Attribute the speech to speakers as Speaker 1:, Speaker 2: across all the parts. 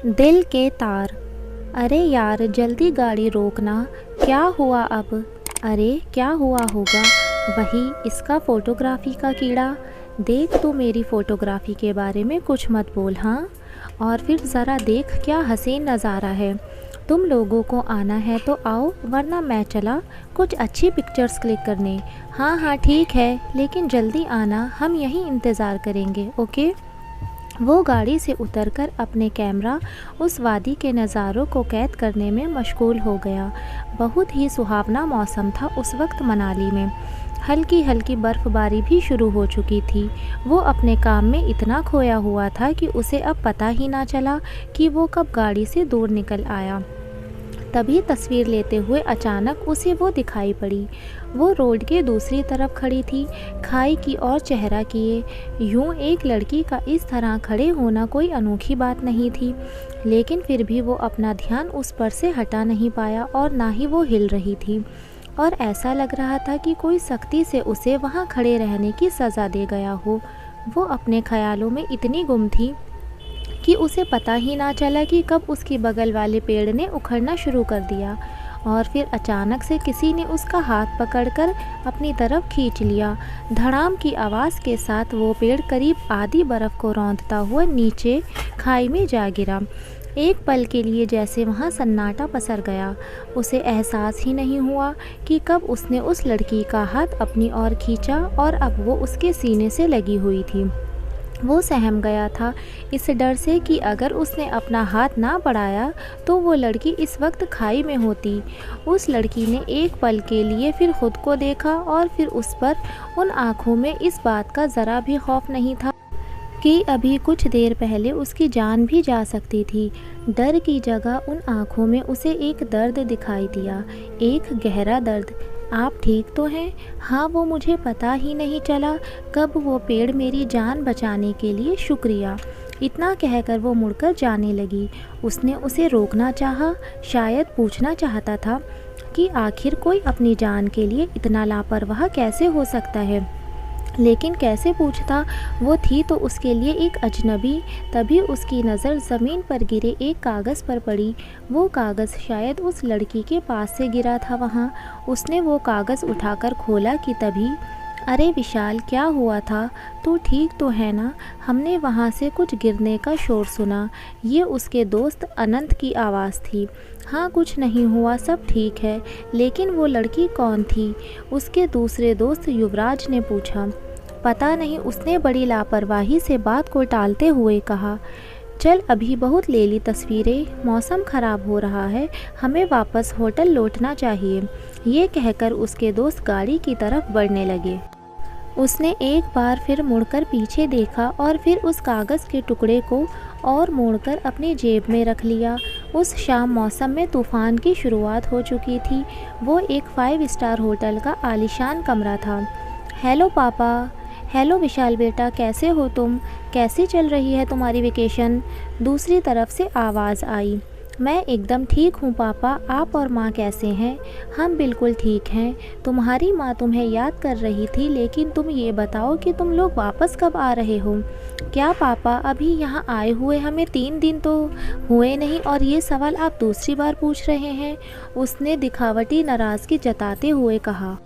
Speaker 1: दिल के तार। अरे यार जल्दी गाड़ी रोकना। क्या हुआ अब? अरे क्या हुआ होगा? वही इसका फ़ोटोग्राफ़ी का कीड़ा। देख तू मेरी फ़ोटोग्राफ़ी के बारे में कुछ मत बोल, हाँ। और फिर ज़रा देख क्या हसीन नज़ारा है। तुम लोगों को आना है तो आओ, वरना मैं चला कुछ अच्छी पिक्चर्स क्लिक करने। हाँ हाँ ठीक है, लेकिन जल्दी आना, हम यहीं इंतज़ार करेंगे, ओके। वो गाड़ी से उतरकर अपने कैमरा उस वादी के नज़ारों को कैद करने में मशगूल हो गया। बहुत ही सुहावना मौसम था उस वक्त मनाली में। हल्की हल्की बर्फ़बारी भी शुरू हो चुकी थी। वो अपने काम में इतना खोया हुआ था कि उसे अब पता ही ना चला कि वो कब गाड़ी से दूर निकल आया। तभी तस्वीर लेते हुए अचानक उसे वो दिखाई पड़ी। वो रोड के दूसरी तरफ खड़ी थी, खाई की ओर चेहरा किए। यूं एक लड़की का इस तरह खड़े होना कोई अनोखी बात नहीं थी, लेकिन फिर भी वो अपना ध्यान उस पर से हटा नहीं पाया और ना ही वो हिल रही थी। और ऐसा लग रहा था कि कोई सख्ती से उसे वहाँ खड़े रहने की सज़ा दे गया हो। वो अपने ख्यालों में इतनी गुम थी कि उसे पता ही ना चला कि कब उसकी बगल वाले पेड़ ने उखड़ना शुरू कर दिया और फिर अचानक से किसी ने उसका हाथ पकड़कर अपनी तरफ खींच लिया। धड़ाम की आवाज़ के साथ वो पेड़ करीब आधी बर्फ़ को रौंदता हुआ नीचे खाई में जा गिरा। एक पल के लिए जैसे वहाँ सन्नाटा पसर गया। उसे एहसास ही नहीं हुआ कि कब उसने उस लड़की का हाथ अपनी ओर खींचा और अब वो उसके सीने से लगी हुई थी। वो सहम गया था इस डर से कि अगर उसने अपना हाथ ना बढ़ाया तो वो लड़की इस वक्त खाई में होती। उस लड़की ने एक पल के लिए फिर खुद को देखा और फिर उस पर उन आँखों में इस बात का ज़रा भी खौफ नहीं था कि अभी कुछ देर पहले उसकी जान भी जा सकती थी। डर की जगह उन आँखों में उसे एक दर्द दिखाई दिया, एक गहरा दर्द। आप ठीक तो हैं? हाँ, वो मुझे पता ही नहीं चला कब वो पेड़ मेरी जान बचाने के लिए शुक्रिया। इतना कहकर वो मुड़कर जाने लगी। उसने उसे रोकना चाहा, शायद पूछना चाहता था कि आखिर कोई अपनी जान के लिए इतना लापरवाह कैसे हो सकता है, लेकिन कैसे पूछता। वो थी तो उसके लिए एक अजनबी। तभी उसकी नज़र ज़मीन पर गिरे एक कागज़ पर पड़ी। वो कागज़ शायद उस लड़की के पास से गिरा था वहाँ। उसने वो कागज़ उठाकर खोला कि तभी, अरे विशाल, क्या हुआ था? तू ठीक तो है ना? हमने वहाँ से कुछ गिरने का शोर सुना। ये उसके दोस्त अनंत की आवाज़ थी। हाँ, कुछ नहीं हुआ, सब ठीक है। लेकिन वो लड़की कौन थी? उसके दूसरे दोस्त युवराज ने पूछा। पता नहीं, उसने बड़ी लापरवाही से बात को टालते हुए कहा। चल, अभी बहुत ले ली तस्वीरें, मौसम ख़राब हो रहा है, हमें वापस होटल लौटना चाहिए। ये कहकर उसके दोस्त गाड़ी की तरफ बढ़ने लगे। उसने एक बार फिर मुड़कर पीछे देखा और फिर उस कागज़ के टुकड़े को और मोड़कर अपनी जेब में रख लिया। उस शाम मौसम में तूफ़ान की शुरुआत हो चुकी थी। वो एक 5 स्टार होटल का आलीशान कमरा था। हेलो पापा। हेलो विशाल बेटा, कैसे हो तुम? कैसी चल रही है तुम्हारी वेकेशन? दूसरी तरफ से आवाज़ आई। मैं एकदम ठीक हूँ पापा, आप और माँ कैसे हैं? हम बिल्कुल ठीक हैं। तुम्हारी माँ तुम्हें याद कर रही थी, लेकिन तुम ये बताओ कि तुम लोग वापस कब आ रहे हो? क्या पापा, अभी यहाँ आए हुए हमें 3 दिन तो हुए नहीं और ये सवाल आप दूसरी बार पूछ रहे हैं? उसने दिखावटी नाराज़गी जताते हुए कहा।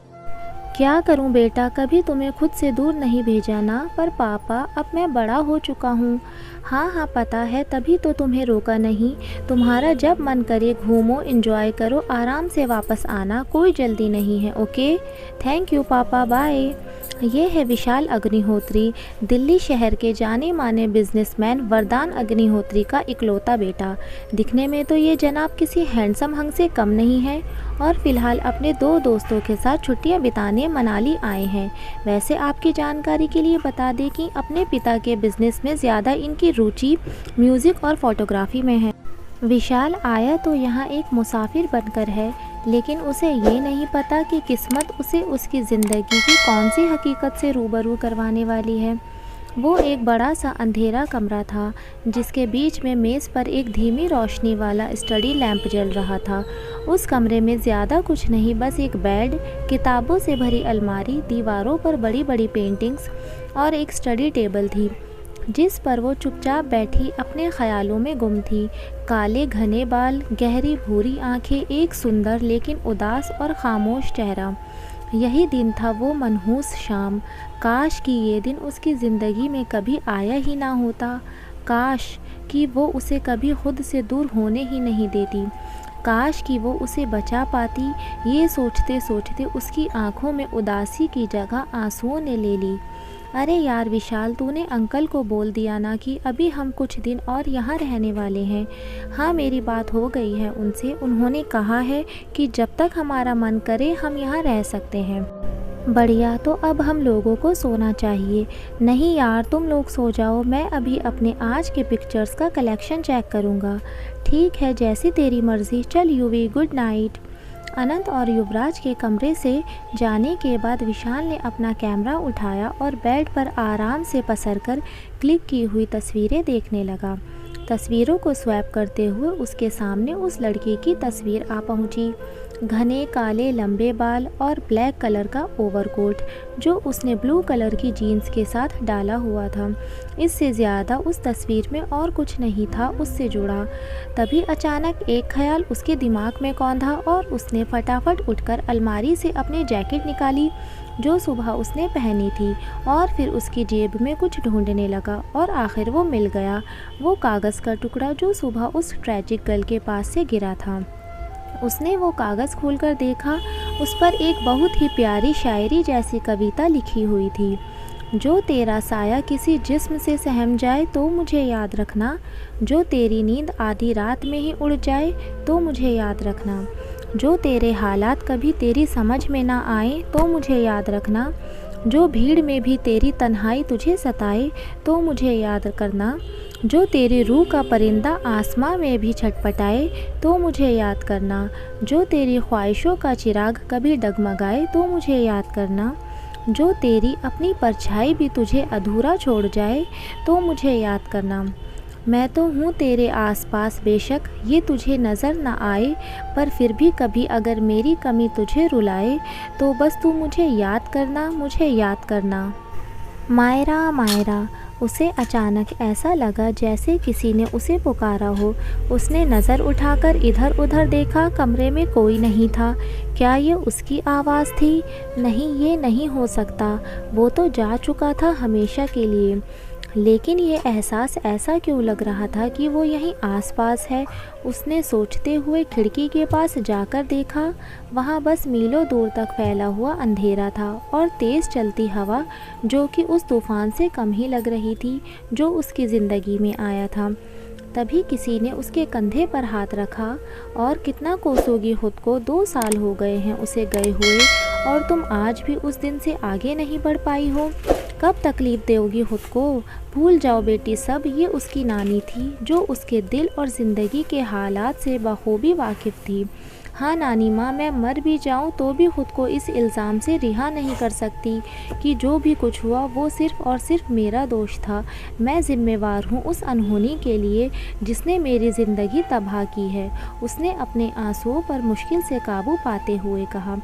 Speaker 1: क्या करूं बेटा, कभी तुम्हें खुद से दूर नहीं भेजा ना। पर पापा, अब मैं बड़ा हो चुका हूं। हाँ हाँ पता है, तभी तो तुम्हें रोका नहीं। तुम्हारा जब मन करे घूमो, एंजॉय करो, आराम से वापस आना, कोई जल्दी नहीं है, ओके। थैंक यू पापा, बाय। ये है विशाल अग्निहोत्री, दिल्ली शहर के जाने माने बिजनेसमैन वरदान अग्निहोत्री का इकलौता बेटा। दिखने में तो ये जनाब किसी हैंडसम हंग से कम नहीं है और फ़िलहाल अपने 2 दोस्तों के साथ छुट्टियां बिताने मनाली आए हैं। वैसे आपकी जानकारी के लिए बता दें कि अपने पिता के बिज़नेस में ज़्यादा इनकी रुचि म्यूज़िक और फोटोग्राफी में है। विशाल आया तो यहाँ एक मुसाफिर बनकर है, लेकिन उसे ये नहीं पता कि किस्मत उसे उसकी ज़िंदगी की कौन सी हकीकत से रूबरू करवाने वाली है। वो एक बड़ा सा अंधेरा कमरा था, जिसके बीच में मेज़ पर एक धीमी रोशनी वाला स्टडी लैंप जल रहा था। उस कमरे में ज़्यादा कुछ नहीं, बस एक बेड, किताबों से भरी अलमारी, दीवारों पर बड़ी बड़ी पेंटिंग्स और एक स्टडी टेबल थी। जिस पर वो चुपचाप बैठी अपने ख्यालों में गुम थी। काले घने बाल, गहरी भूरी आंखें, एक सुंदर लेकिन उदास और खामोश चेहरा। यही दिन था, वो मनहूस शाम। काश कि ये दिन उसकी ज़िंदगी में कभी आया ही ना होता। काश कि वो उसे कभी खुद से दूर होने ही नहीं देती। काश कि वो उसे बचा पाती। ये सोचते सोचते उसकी आंखों में उदासी की जगह आंसुओं ने ले ली। अरे यार विशाल, तूने अंकल को बोल दिया ना कि अभी हम कुछ दिन और यहाँ रहने वाले हैं। हाँ, मेरी बात हो गई है उनसे। उन्होंने कहा है कि जब तक हमारा मन करे हम यहाँ रह सकते हैं। बढ़िया, तो अब हम लोगों को सोना चाहिए। नहीं यार, तुम लोग सो जाओ, मैं अभी अपने आज के पिक्चर्स का कलेक्शन चेक करूँगा। ठीक है, जैसी तेरी मर्ज़ी। चल यूवी, गुड नाइट। अनंत और युवराज के कमरे से जाने के बाद विशाल ने अपना कैमरा उठाया और बेड पर आराम से पसरकर क्लिक की हुई तस्वीरें देखने लगा। तस्वीरों को स्वैप करते हुए उसके सामने उस लड़की की तस्वीर आ पहुंची। घने काले लंबे बाल और ब्लैक कलर का ओवरकोट जो उसने ब्लू कलर की जीन्स के साथ डाला हुआ था। इससे ज़्यादा उस तस्वीर में और कुछ नहीं था उससे जुड़ा। तभी अचानक एक ख्याल उसके दिमाग में कौंधा और उसने फटाफट उठकर अलमारी से अपनी जैकेट निकाली जो सुबह उसने पहनी थी और फिर उसकी जेब में कुछ ढूंढने लगा और आखिर वो मिल गया, वो कागज़ का टुकड़ा जो सुबह उस ट्रैजिक गर्ल के पास से गिरा था। उसने वो कागज़ खोलकर देखा। उस पर एक बहुत ही प्यारी शायरी जैसी कविता लिखी हुई थी। जो तेरा साया किसी जिस्म से सहम जाए तो मुझे याद रखना। जो तेरी नींद आधी रात में ही उड़ जाए तो मुझे याद रखना। जो तेरे हालात कभी तेरी समझ में ना आए तो मुझे याद रखना। जो भीड़ में भी तेरी तन्हाई तुझे सताए तो मुझे याद करना। जो तेरी रूह का परिंदा आसमां में भी छटपटाए तो मुझे याद करना। जो तेरी ख्वाहिशों का चिराग कभी डगमगाए तो मुझे याद करना। जो तेरी अपनी परछाई भी तुझे अधूरा छोड़ जाए तो मुझे याद करना। मैं तो हूँ तेरे आसपास, बेशक ये तुझे नज़र न आए, पर फिर भी कभी अगर मेरी कमी तुझे रुलाए तो बस तू मुझे याद करना, मुझे याद करना। मायरा मायरा। उसे अचानक ऐसा लगा जैसे किसी ने उसे पुकारा हो। उसने नज़र उठाकर इधर उधर देखा, कमरे में कोई नहीं था। क्या ये उसकी आवाज़ थी? नहीं, ये नहीं हो सकता, वो तो जा चुका था हमेशा के लिए। लेकिन ये एहसास ऐसा क्यों लग रहा था कि वो यहीं आसपास है? उसने सोचते हुए खिड़की के पास जाकर देखा। वहाँ बस मीलों दूर तक फैला हुआ अंधेरा था और तेज़ चलती हवा जो कि उस तूफ़ान से कम ही लग रही थी जो उसकी ज़िंदगी में आया था। तभी किसी ने उसके कंधे पर हाथ रखा। और कितना कोसोगी खुद को, 2 साल हो गए हैं उसे गए हुए और तुम आज भी उस दिन से आगे नहीं बढ़ पाई हो। कब तकलीफ़ दोगी खुद को? भूल जाओ बेटी सब। ये उसकी नानी थी जो उसके दिल और ज़िंदगी के हालात से बखूबी वाकिफ़ थी। हाँ नानी माँ, मैं मर भी जाऊँ तो भी ख़ुद को इस इल्ज़ाम से रिहा नहीं कर सकती कि जो भी कुछ हुआ वो सिर्फ़ और सिर्फ मेरा दोष था। मैं ज़िम्मेवार हूँ उस अनहोनी के लिए जिसने मेरी ज़िंदगी तबाह की है। उसने अपने आंसुओं पर मुश्किल से काबू पाते हुए कहा।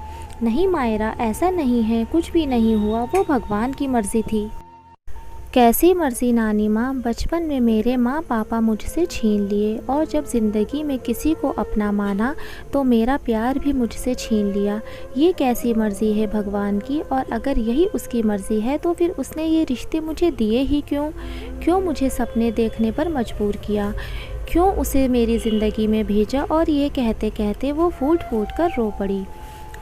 Speaker 1: नहीं मायरा, ऐसा नहीं है, कुछ भी नहीं हुआ, वो भगवान की मर्ज़ी थी। कैसी मर्ज़ी नानी माँ? बचपन में मेरे माँ पापा मुझसे छीन लिए और जब ज़िंदगी में किसी को अपना माना तो मेरा प्यार भी मुझसे छीन लिया। ये कैसी मर्ज़ी है भगवान की? और अगर यही उसकी मर्ज़ी है तो फिर उसने ये रिश्ते मुझे दिए ही क्यों? क्यों मुझे सपने देखने पर मजबूर किया? क्यों उसे मेरी ज़िंदगी में भेजा? और ये कहते कहते वो फूट फूट कर रो पड़ी।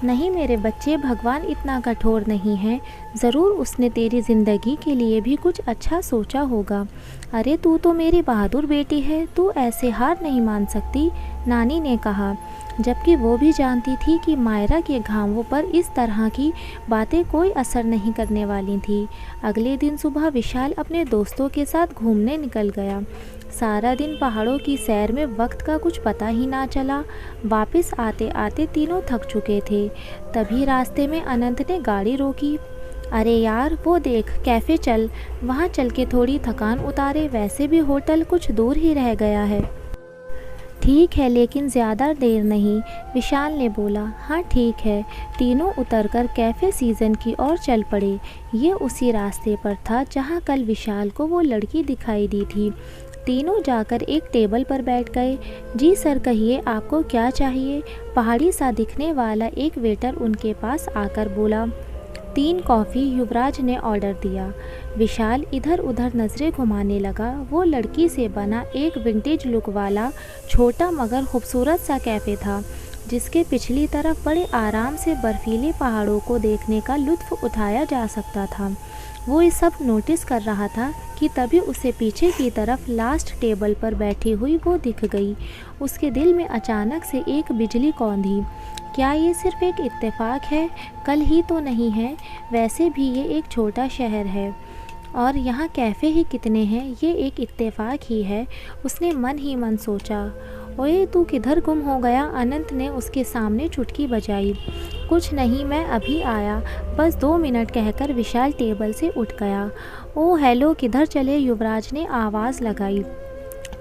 Speaker 1: नहीं मेरे बच्चे, भगवान इतना कठोर नहीं है। ज़रूर उसने तेरी ज़िंदगी के लिए भी कुछ अच्छा सोचा होगा। अरे तू तो मेरी बहादुर बेटी है, तू ऐसे हार नहीं मान सकती, नानी ने कहा, जबकि वो भी जानती थी कि मायरा के घावों पर इस तरह की बातें कोई असर नहीं करने वाली थी। अगले दिन सुबह विशाल अपने दोस्तों के साथ घूमने निकल गया। सारा दिन पहाड़ों की सैर में वक्त का कुछ पता ही ना चला। वापस आते आते तीनों थक चुके थे। तभी रास्ते में अनंत ने गाड़ी रोकी। अरे यार वो देख, कैफ़े चल, वहाँ चल के थोड़ी थकान उतारे, वैसे भी होटल कुछ दूर ही रह गया है। ठीक है लेकिन ज़्यादा देर नहीं, विशाल ने बोला। हाँ ठीक है। तीनों उतरकर कैफ़े सीज़न की ओर चल पड़े। ये उसी रास्ते पर था जहाँ कल विशाल को वो लड़की दिखाई दी थी। तीनों जाकर एक टेबल पर बैठ गए। जी सर कहिए आपको क्या चाहिए? पहाड़ी सा दिखने वाला एक वेटर उनके पास आकर बोला। 3 कॉफ़ी युवराज ने ऑर्डर दिया। विशाल इधर उधर नज़रें घुमाने लगा। वो लड़की से बना एक विंटेज लुक वाला छोटा मगर खूबसूरत सा कैफ़े था, जिसके पिछली तरफ बड़े आराम से बर्फीले पहाड़ों को देखने का लुत्फ़ उठाया जा सकता था। वो ये सब नोटिस कर रहा था कि तभी उसे पीछे की तरफ लास्ट टेबल पर बैठी हुई वो दिख गई। उसके दिल में अचानक से एक बिजली कौंधी। क्या ये सिर्फ एक इत्तेफाक है? कल ही तो नहीं है। वैसे भी ये एक छोटा शहर है और यहाँ कैफ़े ही कितने हैं, ये एक इत्तेफाक ही है। उसने मन ही मन सोचा। ओए तू किधर गुम हो गया? अनंत ने उसके सामने चुटकी बजाई। कुछ नहीं, मैं अभी आया, बस 2 मिनट कहकर विशाल टेबल से उठ गया। ओ हेलो, किधर चले? युवराज ने आवाज़ लगाई।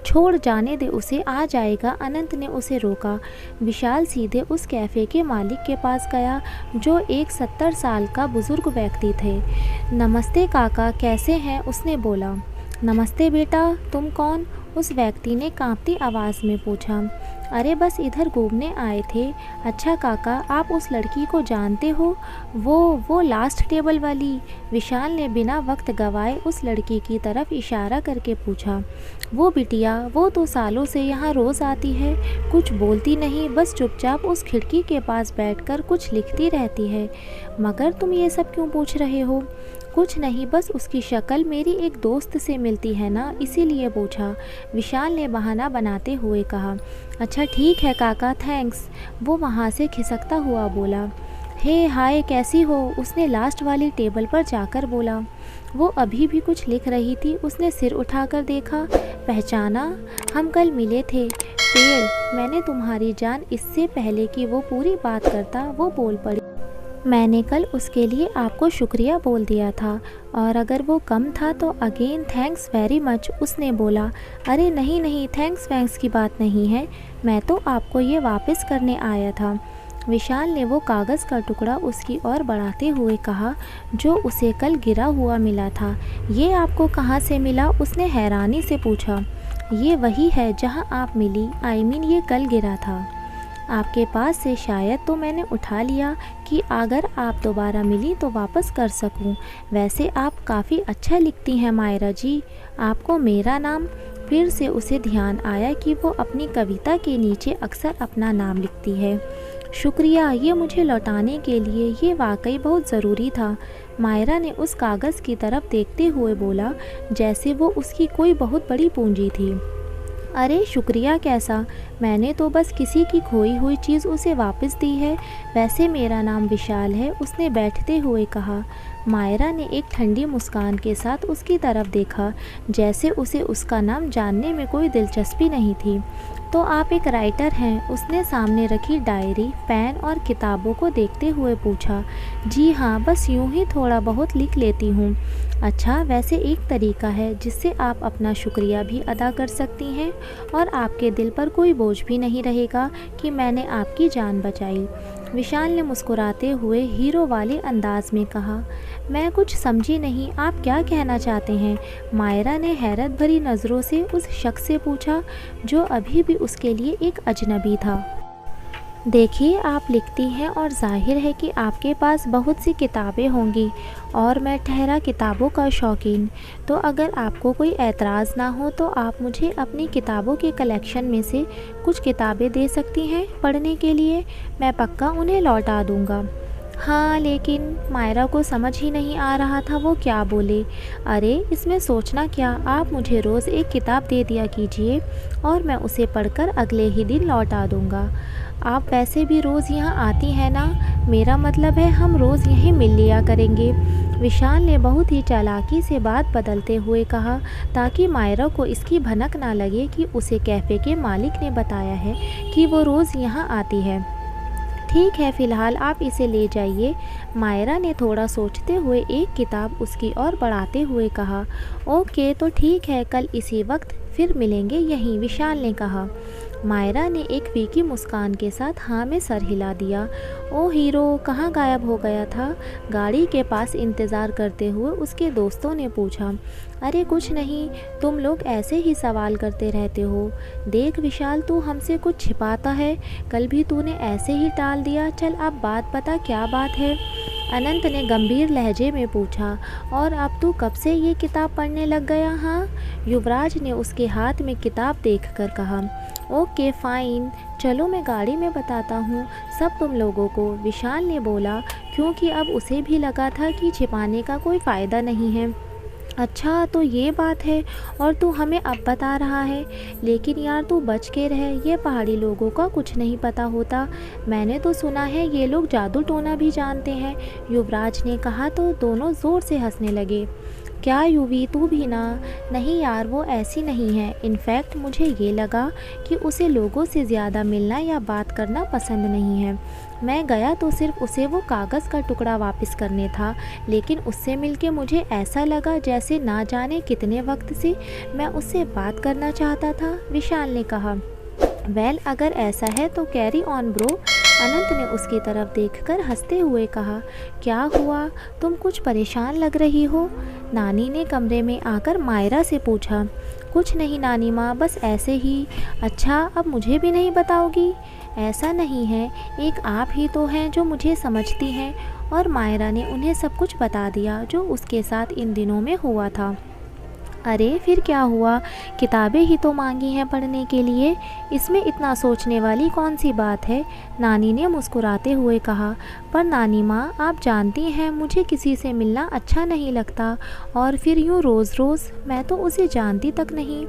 Speaker 1: छोड़, जाने दे उसे, आ जाएगा। अनंत ने उसे रोका। विशाल सीधे उस कैफ़े के मालिक के पास गया, जो एक 70 साल का बुज़ुर्ग व्यक्ति थे। नमस्ते काका, कैसे हैं? उसने बोला। नमस्ते बेटा, तुम कौन? उस व्यक्ति ने कांपती आवाज़ में पूछा। अरे बस इधर घूमने आए थे। अच्छा काका, आप उस लड़की को जानते हो? वो लास्ट टेबल वाली? विशाल ने बिना वक्त गवाए उस लड़की की तरफ इशारा करके पूछा। वो बिटिया, वो तो सालों से यहाँ रोज़ आती है, कुछ बोलती नहीं, बस चुपचाप उस खिड़की के पास बैठकर कुछ लिखती रहती है। मगर तुम ये सब क्यों पूछ रहे हो? कुछ नहीं, बस उसकी शक्ल मेरी एक दोस्त से मिलती है ना, इसीलिए पूछा, विशाल ने बहाना बनाते हुए कहा। अच्छा ठीक है काका, थैंक्स, वो वहाँ से खिसकता हुआ बोला। हे हाय, कैसी हो? उसने लास्ट वाली टेबल पर जाकर बोला। वो अभी भी कुछ लिख रही थी। उसने सिर उठाकर देखा। पहचाना? हम कल मिले थे। पेड़, मैंने तुम्हारी जान। इससे पहले कि वो पूरी बात करता, वो बोल पड़ी। मैंने कल उसके लिए आपको शुक्रिया बोल दिया था, और अगर वो कम था तो अगेन थैंक्स वेरी मच, उसने बोला। अरे नहीं नहीं, थैंक्स वैंक्स की बात नहीं है, मैं तो आपको ये वापस करने आया था। विशाल ने वो कागज़ का टुकड़ा उसकी ओर बढ़ाते हुए कहा, जो उसे कल गिरा हुआ मिला था। ये आपको कहाँ से मिला? उसने हैरानी से पूछा। ये वही है जहाँ आप मिली, आई मीन ये कल गिरा था आपके पास से, शायद तो मैंने उठा लिया कि अगर आप दोबारा मिली तो वापस कर सकूं। वैसे आप काफ़ी अच्छा लिखती हैं मायरा जी। आपको मेरा नाम? फिर से उसे ध्यान आया कि वो अपनी कविता के नीचे अक्सर अपना नाम लिखती है। शुक्रिया, ये मुझे लौटाने के लिए ये वाकई बहुत ज़रूरी था। मायरा ने उस कागज़ की तरफ देखते हुए बोला, जैसे वो उसकी कोई बहुत बड़ी पूंजी थी। अरे शुक्रिया कैसा, मैंने तो बस किसी की खोई हुई चीज़ उसे वापस दी है। वैसे मेरा नाम विशाल है, उसने बैठते हुए कहा। मायरा ने एक ठंडी मुस्कान के साथ उसकी तरफ देखा, जैसे उसे उसका नाम जानने में कोई दिलचस्पी नहीं थी। तो आप एक राइटर हैं? उसने सामने रखी डायरी, पेन और किताबों को देखते हुए पूछा। जी हाँ, बस यूँ ही थोड़ा बहुत लिख लेती हूँ। अच्छा, वैसे एक तरीका है जिससे आप अपना शुक्रिया भी अदा कर सकती हैं और आपके दिल पर कोई बोझ भी नहीं रहेगा कि मैंने आपकी जान बचाई। विशाल ने मुस्कुराते हुए हीरो वाले अंदाज में कहा। मैं कुछ समझी नहीं, आप क्या कहना चाहते हैं? मायरा ने हैरत भरी नज़रों से उस शख्स से पूछा, जो अभी भी उसके लिए एक अजनबी था। देखिए, आप लिखती हैं और जाहिर है कि आपके पास बहुत सी किताबें होंगी, और मैं ठहरा किताबों का शौकीन। तो अगर आपको कोई एतराज़ ना हो तो आप मुझे अपनी किताबों के कलेक्शन में से कुछ किताबें दे सकती हैं पढ़ने के लिए। मैं पक्का उन्हें लौटा दूँगा। हाँ लेकिन मायरा को समझ ही नहीं आ रहा था वो क्या बोले। अरे इसमें सोचना क्या, आप मुझे रोज़ एक किताब दे दिया कीजिए और मैं उसे पढ़कर अगले ही दिन लौटा दूँगा। आप वैसे भी रोज़ यहाँ आती हैं ना, मेरा मतलब है हम रोज़ यहीं मिल लिया करेंगे। विशाल ने बहुत ही चालाकी से बात बदलते हुए कहा, ताकि मायरा को इसकी भनक ना लगे कि उसे कैफ़े के मालिक ने बताया है कि वो रोज़ यहाँ आती है। ठीक है, फ़िलहाल आप इसे ले जाइए। मायरा ने थोड़ा सोचते हुए एक किताब उसकी ओर बढ़ाते हुए कहा। ओके तो ठीक है, कल इसी वक्त फिर मिलेंगे यहीं, विशाल ने कहा। मायरा ने एक फीकी मुस्कान के साथ हाँ में सर हिला दिया। ओ हीरो कहाँ गायब हो गया था? गाड़ी के पास इंतज़ार करते हुए उसके दोस्तों ने पूछा। अरे कुछ नहीं, तुम लोग ऐसे ही सवाल करते रहते हो। देख विशाल, तू हमसे कुछ छिपाता है। कल भी तूने ऐसे ही टाल दिया। चल अब बात बता, क्या बात है? अनंत ने गंभीर लहजे में पूछा। और अब तू कब से ये किताब पढ़ने लग गया? हाँ, युवराज ने उसके हाथ में किताब देखकर कहा। ओके फाइन, चलो मैं गाड़ी में बताता हूँ सब तुम लोगों को, विशाल ने बोला, क्योंकि अब उसे भी लगा था कि छिपाने का कोई फ़ायदा नहीं है। अच्छा तो ये बात है और तू हमें अब बता रहा है? लेकिन यार तू बच के रह, ये पहाड़ी लोगों का कुछ नहीं पता होता। मैंने तो सुना है ये लोग जादू टोना भी जानते हैं, युवराज ने कहा तो दोनों ज़ोर से हंसने लगे। क्या युवी, तू भी ना? नहीं यार, वो ऐसी नहीं है। इनफैक्ट मुझे ये लगा कि उसे लोगों से ज़्यादा मिलना या बात करना पसंद नहीं है। मैं गया तो सिर्फ उसे वो कागज़ का टुकड़ा वापस करने था, लेकिन उससे मिलके मुझे ऐसा लगा जैसे ना जाने कितने वक्त से मैं उससे बात करना चाहता था, विशाल ने कहा। वेल अगर ऐसा है तो कैरी ऑन ब्रो, अनंत ने उसकी तरफ देखकर हंसते हुए कहा। क्या हुआ, तुम कुछ परेशान लग रही हो? नानी ने कमरे में आकर मायरा से पूछा। कुछ नहीं नानी माँ, बस ऐसे ही। अच्छा अब मुझे भी नहीं बताओगी? ऐसा नहीं है, एक आप ही तो हैं जो मुझे समझती हैं। और मायरा ने उन्हें सब कुछ बता दिया जो उसके साथ इन दिनों में हुआ था। अरे फिर क्या हुआ? किताबें ही तो मांगी हैं पढ़ने के लिए, इसमें इतना सोचने वाली कौन सी बात है? नानी ने मुस्कुराते हुए कहा। पर नानी माँ, आप जानती हैं मुझे किसी से मिलना अच्छा नहीं लगता, और फिर यूँ रोज़ रोज़, मैं तो उसे जानती तक नहीं।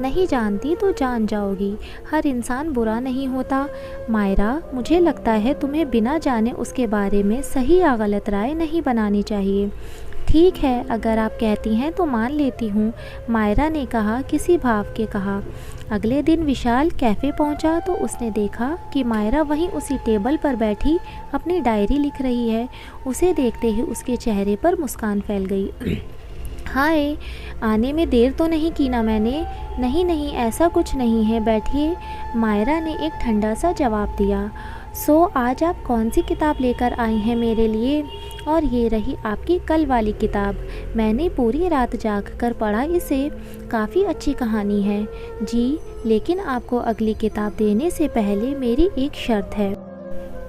Speaker 1: नहीं जानती तो जान जाओगी, हर इंसान बुरा नहीं होता। मायरा, मुझे लगता है तुम्हें बिना जाने उसके बारे में सही या गलत राय नहीं बनानी चाहिए। ठीक है, अगर आप कहती हैं तो मान लेती हूँ, मायरा ने कहा, किसी भाव के कहा। अगले दिन विशाल कैफ़े पहुँचा तो उसने देखा कि मायरा वहीं उसी टेबल पर बैठी अपनी डायरी लिख रही है। उसे देखते ही उसके चेहरे पर मुस्कान फैल गई। हाय, आने में देर तो नहीं की ना मैंने? नहीं नहीं, ऐसा कुछ नहीं है, बैठिए, मायरा ने एक ठंडा सा जवाब दिया। सो आज आप कौन सी किताब लेकर आई हैं मेरे लिए? और ये रही आपकी कल वाली किताब, मैंने पूरी रात जाग कर पढ़ा इसे, काफ़ी अच्छी कहानी है। जी, लेकिन आपको अगली किताब देने से पहले मेरी एक शर्त है।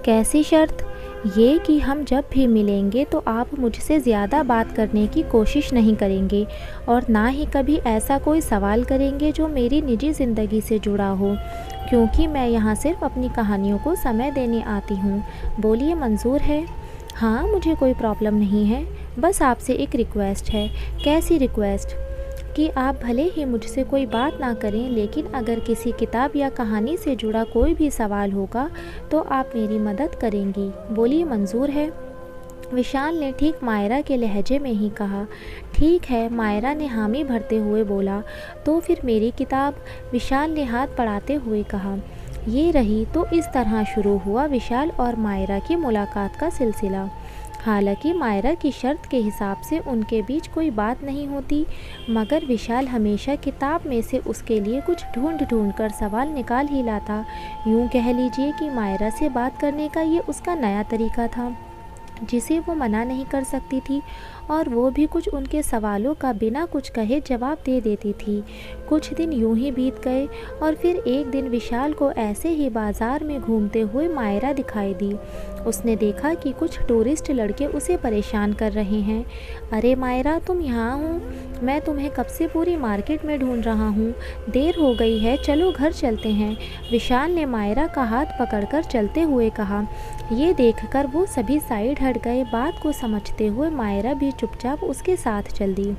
Speaker 1: कैसी शर्त? ये कि हम जब भी मिलेंगे तो आप मुझसे ज़्यादा बात करने की कोशिश नहीं करेंगे, और ना ही कभी ऐसा कोई सवाल करेंगे जो मेरी निजी ज़िंदगी से जुड़ा हो, क्योंकि मैं यहाँ सिर्फ अपनी कहानियों को समय देने आती हूँ। बोलिए, मंजूर है? हाँ, मुझे कोई प्रॉब्लम नहीं है, बस आपसे एक रिक्वेस्ट है। कैसी रिक्वेस्ट? कि आप भले ही मुझसे कोई बात ना करें, लेकिन अगर किसी किताब या कहानी से जुड़ा कोई भी सवाल होगा तो आप मेरी मदद करेंगी। बोलिए, मंजूर है? विशाल ने ठीक मायरा के लहजे में ही कहा। ठीक है, मायरा ने हामी भरते हुए बोला। तो फिर मेरी किताब, विशाल ने हाथ बढ़ाते हुए कहा। ये रही। तो इस तरह शुरू हुआ विशाल और मायरा की मुलाकात का सिलसिला। हालांकि मायरा की शर्त के हिसाब से उनके बीच कोई बात नहीं होती, मगर विशाल हमेशा किताब में से उसके लिए कुछ ढूंढ ढूंढ कर सवाल निकाल ही लाता। यूँ कह लीजिए कि मायरा से बात करने का ये उसका नया तरीका था, जिसे वो मना नहीं कर सकती थी, और वो भी कुछ उनके सवालों का बिना कुछ कहे जवाब दे देती थी। कुछ दिन यूं ही बीत गए, और फिर एक दिन विशाल को ऐसे ही बाज़ार में घूमते हुए मायरा दिखाई दी। उसने देखा कि कुछ टूरिस्ट लड़के उसे परेशान कर रहे हैं। अरे मायरा, तुम यहाँ हो? मैं तुम्हें कब से पूरी मार्केट में ढूंढ रहा हूँ। देर हो गई है, चलो घर चलते हैं, विशाल ने मायरा का हाथ पकड़कर चलते हुए कहा। ये देखकर वो सभी साइड हट गए। बात को समझते हुए मायरा भी चुपचाप उसके साथ चल दी।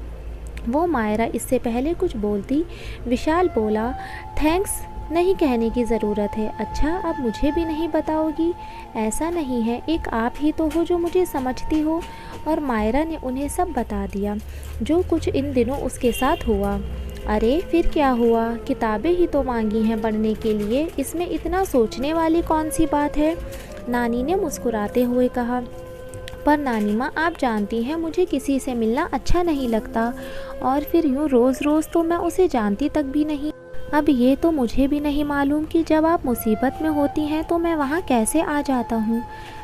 Speaker 1: वो मायरा इससे पहले कुछ बोलती, विशाल बोला, थैंक्स नहीं कहने की ज़रूरत है। अच्छा, अब मुझे भी नहीं बताओगी? ऐसा नहीं है, एक आप ही तो हो जो मुझे समझती हो। और मायरा ने उन्हें सब बता दिया जो कुछ इन दिनों उसके साथ हुआ। अरे फिर क्या हुआ? किताबें ही तो मांगी हैं पढ़ने के लिए, इसमें इतना सोचने वाली कौन सी बात है? नानी ने मुस्कुराते हुए कहा। पर नानी माँ आप जानती हैं मुझे किसी से मिलना अच्छा नहीं लगता, और फिर यूँ रोज़ रोज़ तो मैं उसे जानती तक भी नहीं। अब ये तो मुझे भी नहीं मालूम कि जब आप मुसीबत में होती हैं तो मैं वहाँ कैसे आ जाता हूँ।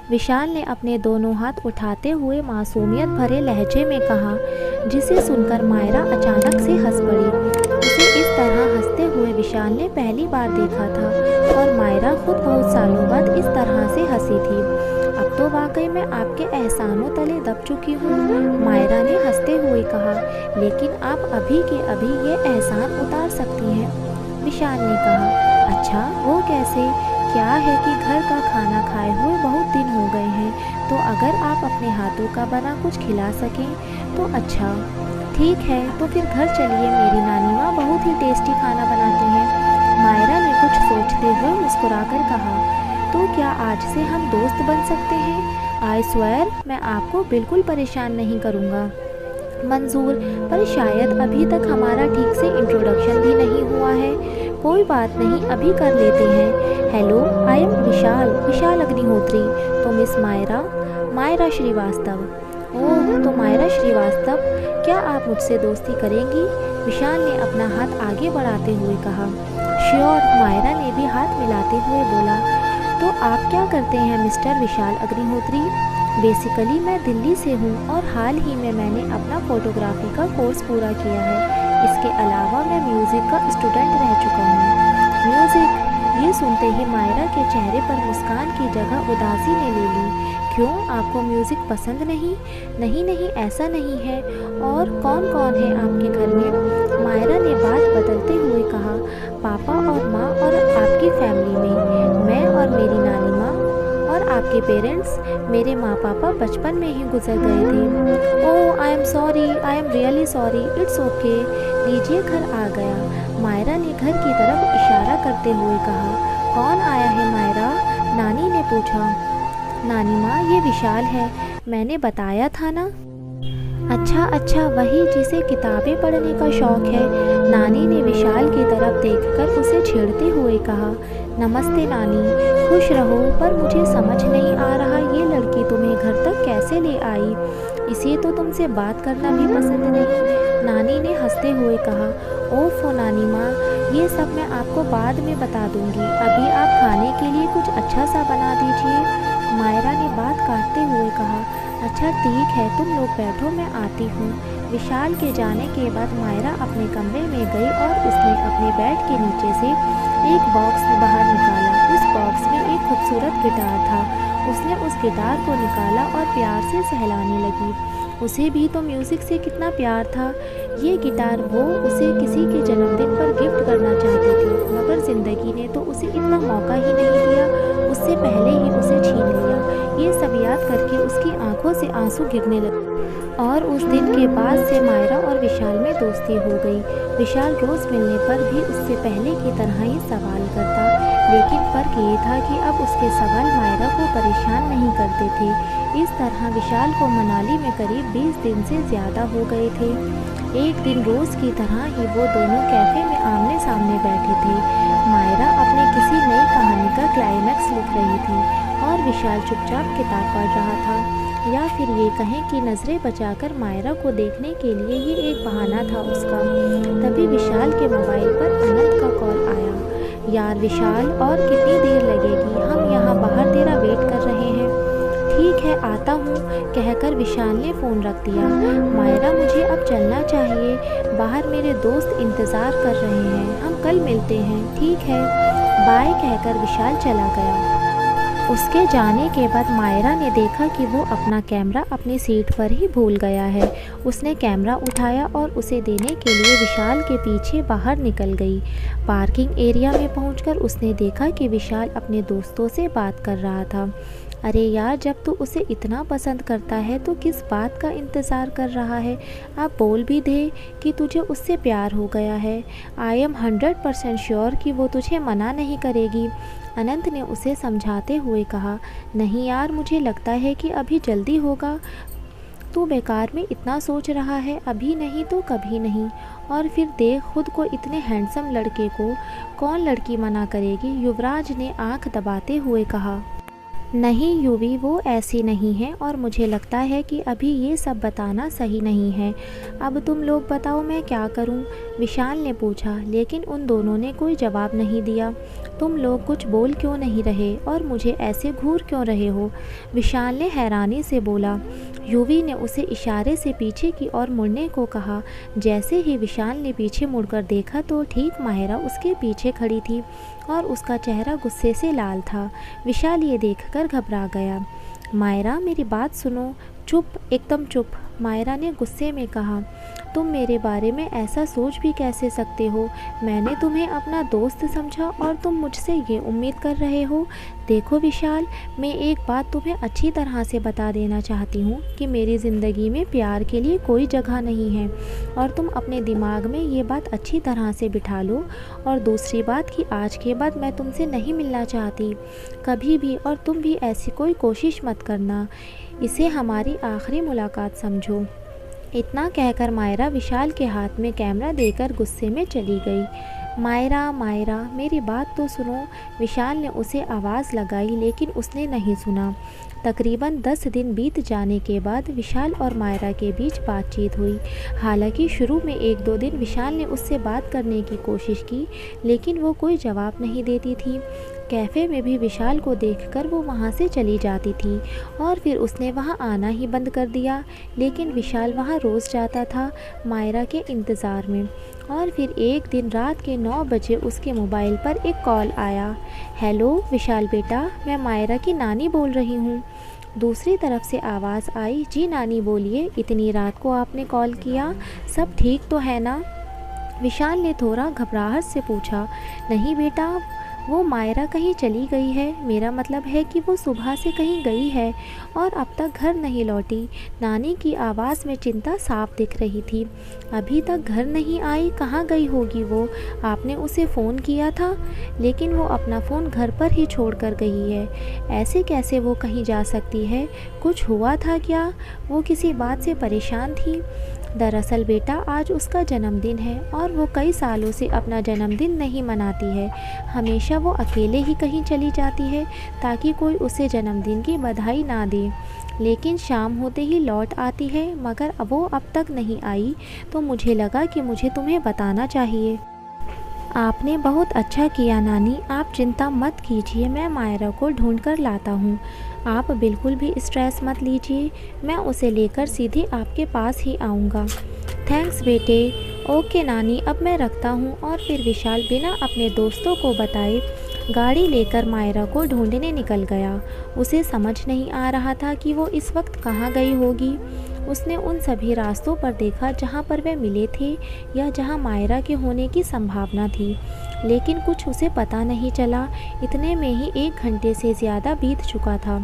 Speaker 1: विशाल ने अपने दोनों हाथ उठाते हुए मासूमियत भरे लहजे में कहा, जिसे सुनकर मायरा अचानक से हंस पड़ी। उसे इस तरह हंसते हुए विशाल ने पहली बार देखा था, और मायरा खुद बहुत सालों बाद इस तरह से हंसी थी। अब तो वाकई में आपके एहसानों तले दब चुकी हूँ, मायरा ने हंसते हुए कहा, लेकिन आप अभी के अभी ये एहसान उतार सकती हैं। विशाल ने कहा, अच्छा वो कैसे? क्या है कि घर का खाना खाए हुए बहुत दिन हो गए हैं, तो अगर आप अपने हाथों का बना कुछ खिला सकें तो अच्छा। ठीक है, तो फिर घर चलिए, मेरी नानी माँ बहुत ही टेस्टी खाना बनाती हैं। मायरा ने कुछ सोचते हुए मुस्कुराकर कहा, तो क्या आज से हम दोस्त बन सकते हैं? आई स्वेयर मैं आपको बिल्कुल परेशान नहीं करूँगा। मंजूर, पर शायद अभी तक हमारा ठीक से इंट्रोडक्शन भी नहीं हुआ है। कोई बात नहीं, अभी कर लेते हैं। हेलो, आई एम विशाल, विशाल अग्निहोत्री। तो मिस मायरा? मायरा श्रीवास्तव। ओह, तो मायरा श्रीवास्तव, क्या आप मुझसे दोस्ती करेंगी? विशाल ने अपना हाथ आगे बढ़ाते हुए कहा। श्योर, मायरा ने भी हाथ मिलाते हुए बोला। तो आप क्या करते हैं मिस्टर विशाल अग्निहोत्री? बेसिकली मैं दिल्ली से हूँ और हाल ही में मैंने अपना फ़ोटोग्राफी का कोर्स पूरा किया है। इसके अलावा मैं म्यूज़िक का स्टूडेंट रह चुका हूँ। म्यूज़िक? ये सुनते ही मायरा के चेहरे पर मुस्कान की जगह उदासी ने ले ली। क्यों, आपको म्यूज़िक पसंद नहीं? नहीं नहीं, ऐसा नहीं है। और कौन कौन है आपके घर में? मायरा ने बात बदलते हुए कहा, पापा और माँ और आपकी फैमिली में मैं और मेरी नानी माँ। और आपके पेरेंट्स? मेरे माँ पापा बचपन में ही गुजर गए थे। Oh, I am sorry, I am really sorry, it's okay. लीजिए, घर आ गया। मायरा ने घर की तरफ इशारा करते हुए कहा। कौन आया है मायरा? नानी ने पूछा। नानी माँ, ये विशाल है, मैंने बताया था ना। अच्छा अच्छा, वही जिसे किताबें पढ़ने का शौक़ है। नानी ने विशाल की तरफ देखकर उसे छेड़ते हुए कहा। नमस्ते नानी, खुश रहो, पर मुझे समझ नहीं आ रहा ये लड़की तुम्हें घर तक कैसे ले आई? इसे तो तुमसे बात करना भी पसंद नहीं। नानी ने हंसते हुए कहा। ओफो नानी माँ, ये सब मैं आपको बाद में बता दूंगी, अभी आप खाने के लिए कुछ अच्छा सा बना दीजिए। मायरा ने बात काटते हुए कहा। अच्छा ठीक है, तुम लोग बैठो, मैं आती हूँ। विशाल के जाने के बाद मायरा अपने कमरे में गई और उसने अपने बेड के नीचे से एक बॉक्स बाहर निकाला। उस बॉक्स में एक खूबसूरत गिटार था। उसने उस गिटार को निकाला और प्यार से सहलाने लगी। उसे भी तो म्यूज़िक से कितना प्यार था। ये गिटार वो उसे किसी के जन्मदिन पर गिफ्ट करना चाहती थी, मगर ज़िंदगी ने तो उसे इतना मौका ही नहीं दिया, उससे पहले ही उसे छीन लिया। ये सब याद करके उसकी आंखों से आंसू गिरने लगे। और उस दिन के बाद से मायरा और विशाल में दोस्ती हो गई। विशाल रोज़ मिलने पर भी उससे पहले की तरह ही सवाल करता, लेकिन फ़र्क ये था कि अब उसके सवाल मायरा को परेशान नहीं करते थे। इस तरह विशाल को मनाली में करीब 20 दिन से ज़्यादा हो गए थे। एक दिन रोज़ की तरह ही वो दोनों कैफ़े में आमने सामने बैठे थे। मायरा अपने किसी नई कहानी का क्लाइमैक्स लिख रही थी और विशाल चुपचाप किताब पढ़ रहा था, या फिर ये कहें कि नज़रें बचाकर मायरा को देखने के लिए ये एक बहाना था उसका। तभी विशाल के मोबाइल पर अनंत का कॉल आया। यार विशाल, और कितनी देर लगेगी? हम यहाँ बाहर तेरा वेट कर रहे हैं। ठीक है, आता हूँ, कहकर विशाल ने फ़ोन रख दिया। मायरा, मुझे अब चलना चाहिए, बाहर मेरे दोस्त इंतज़ार कर रहे हैं, हम कल मिलते हैं। ठीक है, बाय, कहकर विशाल चला गया। उसके जाने के बाद मायरा ने देखा कि वो अपना कैमरा अपनी सीट पर ही भूल गया है। उसने कैमरा उठाया और उसे देने के लिए विशाल के पीछे बाहर निकल गई। पार्किंग एरिया में पहुंचकर उसने देखा कि विशाल अपने दोस्तों से बात कर रहा था। अरे यार, जब तू उसे इतना पसंद करता है तो किस बात का इंतज़ार कर रहा है? आप बोल भी दे कि तुझे उससे प्यार हो गया है। आई एम 100% श्योर कि वो तुझे मना नहीं करेगी। अनंत ने उसे समझाते हुए कहा। नहीं यार, मुझे लगता है कि अभी जल्दी होगा। तू बेकार में इतना सोच रहा है, अभी नहीं तो कभी नहीं। और फिर देख, खुद को इतने हैंडसम लड़के को कौन लड़की मना करेगी? युवराज ने आंख दबाते हुए कहा। नहीं यूवी, वो ऐसी नहीं है और मुझे लगता है कि अभी ये सब बताना सही नहीं है। अब तुम लोग बताओ मैं क्या करूं? विशाल ने पूछा, लेकिन उन दोनों ने कोई जवाब नहीं दिया। तुम लोग कुछ बोल क्यों नहीं रहे और मुझे ऐसे घूर क्यों रहे हो? विशाल ने हैरानी से बोला। यूवी ने उसे इशारे से पीछे की ओर मुड़ने को कहा। जैसे ही विशाल ने पीछे मुड़कर देखा तो ठीक माहिरा उसके पीछे खड़ी थी और उसका चेहरा गुस्से से लाल था। विशाल ये देखकर घबरा गया। मायरा, मेरी बात सुनो। चुप, एकदम चुप, मायरा ने गुस्से में कहा। तुम मेरे बारे में ऐसा सोच भी कैसे सकते हो? मैंने तुम्हें अपना दोस्त समझा और तुम मुझसे ये उम्मीद कर रहे हो? देखो विशाल, मैं एक बात तुम्हें अच्छी तरह से बता देना चाहती हूँ कि मेरी ज़िंदगी में प्यार के लिए कोई जगह नहीं है और तुम अपने दिमाग में ये बात अच्छी तरह से बिठा लो। और दूसरी बात कि आज के बाद मैं तुमसे नहीं मिलना चाहती कभी भी, और तुम भी ऐसी कोई कोशिश मत करना। इसे हमारी आखिरी मुलाकात समझो। इतना कहकर मायरा विशाल के हाथ में कैमरा देकर गुस्से में चली गई। मायरा, मायरा, मेरी बात तो सुनो। विशाल ने उसे आवाज़ लगाई लेकिन उसने नहीं सुना। तकरीबन 10 दिन बीत जाने के बाद विशाल और मायरा के बीच बातचीत हुई। हालांकि शुरू में 1-2 दिन विशाल ने उससे बात करने की कोशिश की लेकिन वो कोई जवाब नहीं देती थी। कैफ़े में भी विशाल को देखकर वो वहाँ से चली जाती थी और फिर उसने वहाँ आना ही बंद कर दिया। लेकिन विशाल वहाँ रोज़ जाता था मायरा के इंतज़ार में। और फिर एक दिन रात के 9 बजे उसके मोबाइल पर एक कॉल आया। हेलो विशाल बेटा, मैं मायरा की नानी बोल रही हूँ। दूसरी तरफ से आवाज़ आई, जी नानी बोलिए, इतनी रात को आपने कॉल किया, सब ठीक तो है ना? विशाल ने थोड़ा घबराहट से पूछा। नहीं बेटा, वो मायरा कहीं चली गई है। मेरा मतलब है कि वो सुबह से कहीं गई है और अब तक घर नहीं लौटी। नानी की आवाज़ में चिंता साफ दिख रही थी। अभी तक घर नहीं आई, कहाँ गई होगी वो? आपने उसे फ़ोन किया था? लेकिन वो अपना फ़ोन घर पर ही छोड़ कर गई है। ऐसे कैसे वो कहीं जा सकती है? कुछ हुआ था क्या? वो किसी बात से परेशान थी? दरअसल बेटा, आज उसका जन्मदिन है और वो कई सालों से अपना जन्मदिन नहीं मनाती है। हमेशा वो अकेले ही कहीं चली जाती है ताकि कोई उसे जन्मदिन की बधाई ना दे। लेकिन शाम होते ही लौट आती है, मगर वो अब तक नहीं आई, तो मुझे लगा कि मुझे तुम्हें बताना चाहिए। आपने बहुत अच्छा किया नानी, आप चिंता मत कीजिए, मैं मायरा को ढूंढ कर लाता हूँ। आप बिल्कुल भी स्ट्रेस मत लीजिए, मैं उसे लेकर सीधे आपके पास ही आऊँगा। थैंक्स बेटे। ओके नानी, अब मैं रखता हूँ। और फिर विशाल बिना अपने दोस्तों को बताए गाड़ी लेकर मायरा को ढूंढने निकल गया। उसे समझ नहीं आ रहा था कि वो इस वक्त कहाँ गई होगी। उसने उन सभी रास्तों पर देखा जहाँ पर वे मिले थे या जहाँ मायरा के होने की संभावना थी, लेकिन कुछ उसे पता नहीं चला। इतने में ही 1 घंटे से ज़्यादा बीत चुका था।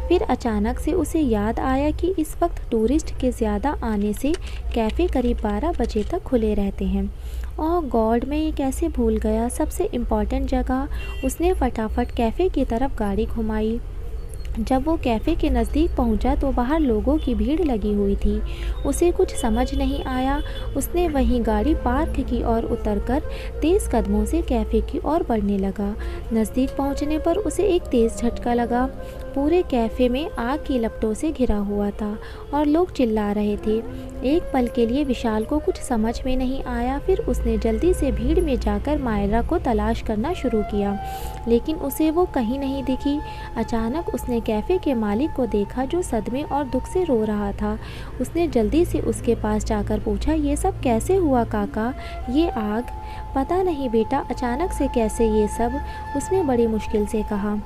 Speaker 1: फिर अचानक से उसे याद आया कि इस वक्त टूरिस्ट के ज़्यादा आने से कैफ़े करीब 12 बजे तक खुले रहते हैं। ओह गॉड, मैं ये कैसे भूल गया सबसे इम्पॉर्टेंट जगह। उसने फटाफट कैफ़े की तरफ गाड़ी घुमाई। जब वो कैफ़े के नज़दीक पहुंचा तो बाहर लोगों की भीड़ लगी हुई थी। उसे कुछ समझ नहीं आया। उसने वहीं गाड़ी पार्क की ओर उतरकर तेज़ कदमों से कैफ़े की ओर बढ़ने लगा। नज़दीक पहुंचने पर उसे एक तेज़ झटका लगा। पूरे कैफ़े में आग की लपटों से घिरा हुआ था और लोग चिल्ला रहे थे। एक पल के लिए विशाल को कुछ समझ में नहीं आया। फिर उसने जल्दी से भीड़ में जाकर मायरा को तलाश करना शुरू किया, लेकिन उसे वो कहीं नहीं दिखी। अचानक उसने कैफ़े के मालिक को देखा जो सदमे और दुख से रो रहा था। उसने जल्दी से उसके पास जाकर पूछा, ये सब कैसे हुआ काका? ये आग? पता नहीं बेटा, अचानक से कैसे ये सब, उसने बड़ी मुश्किल से कहा।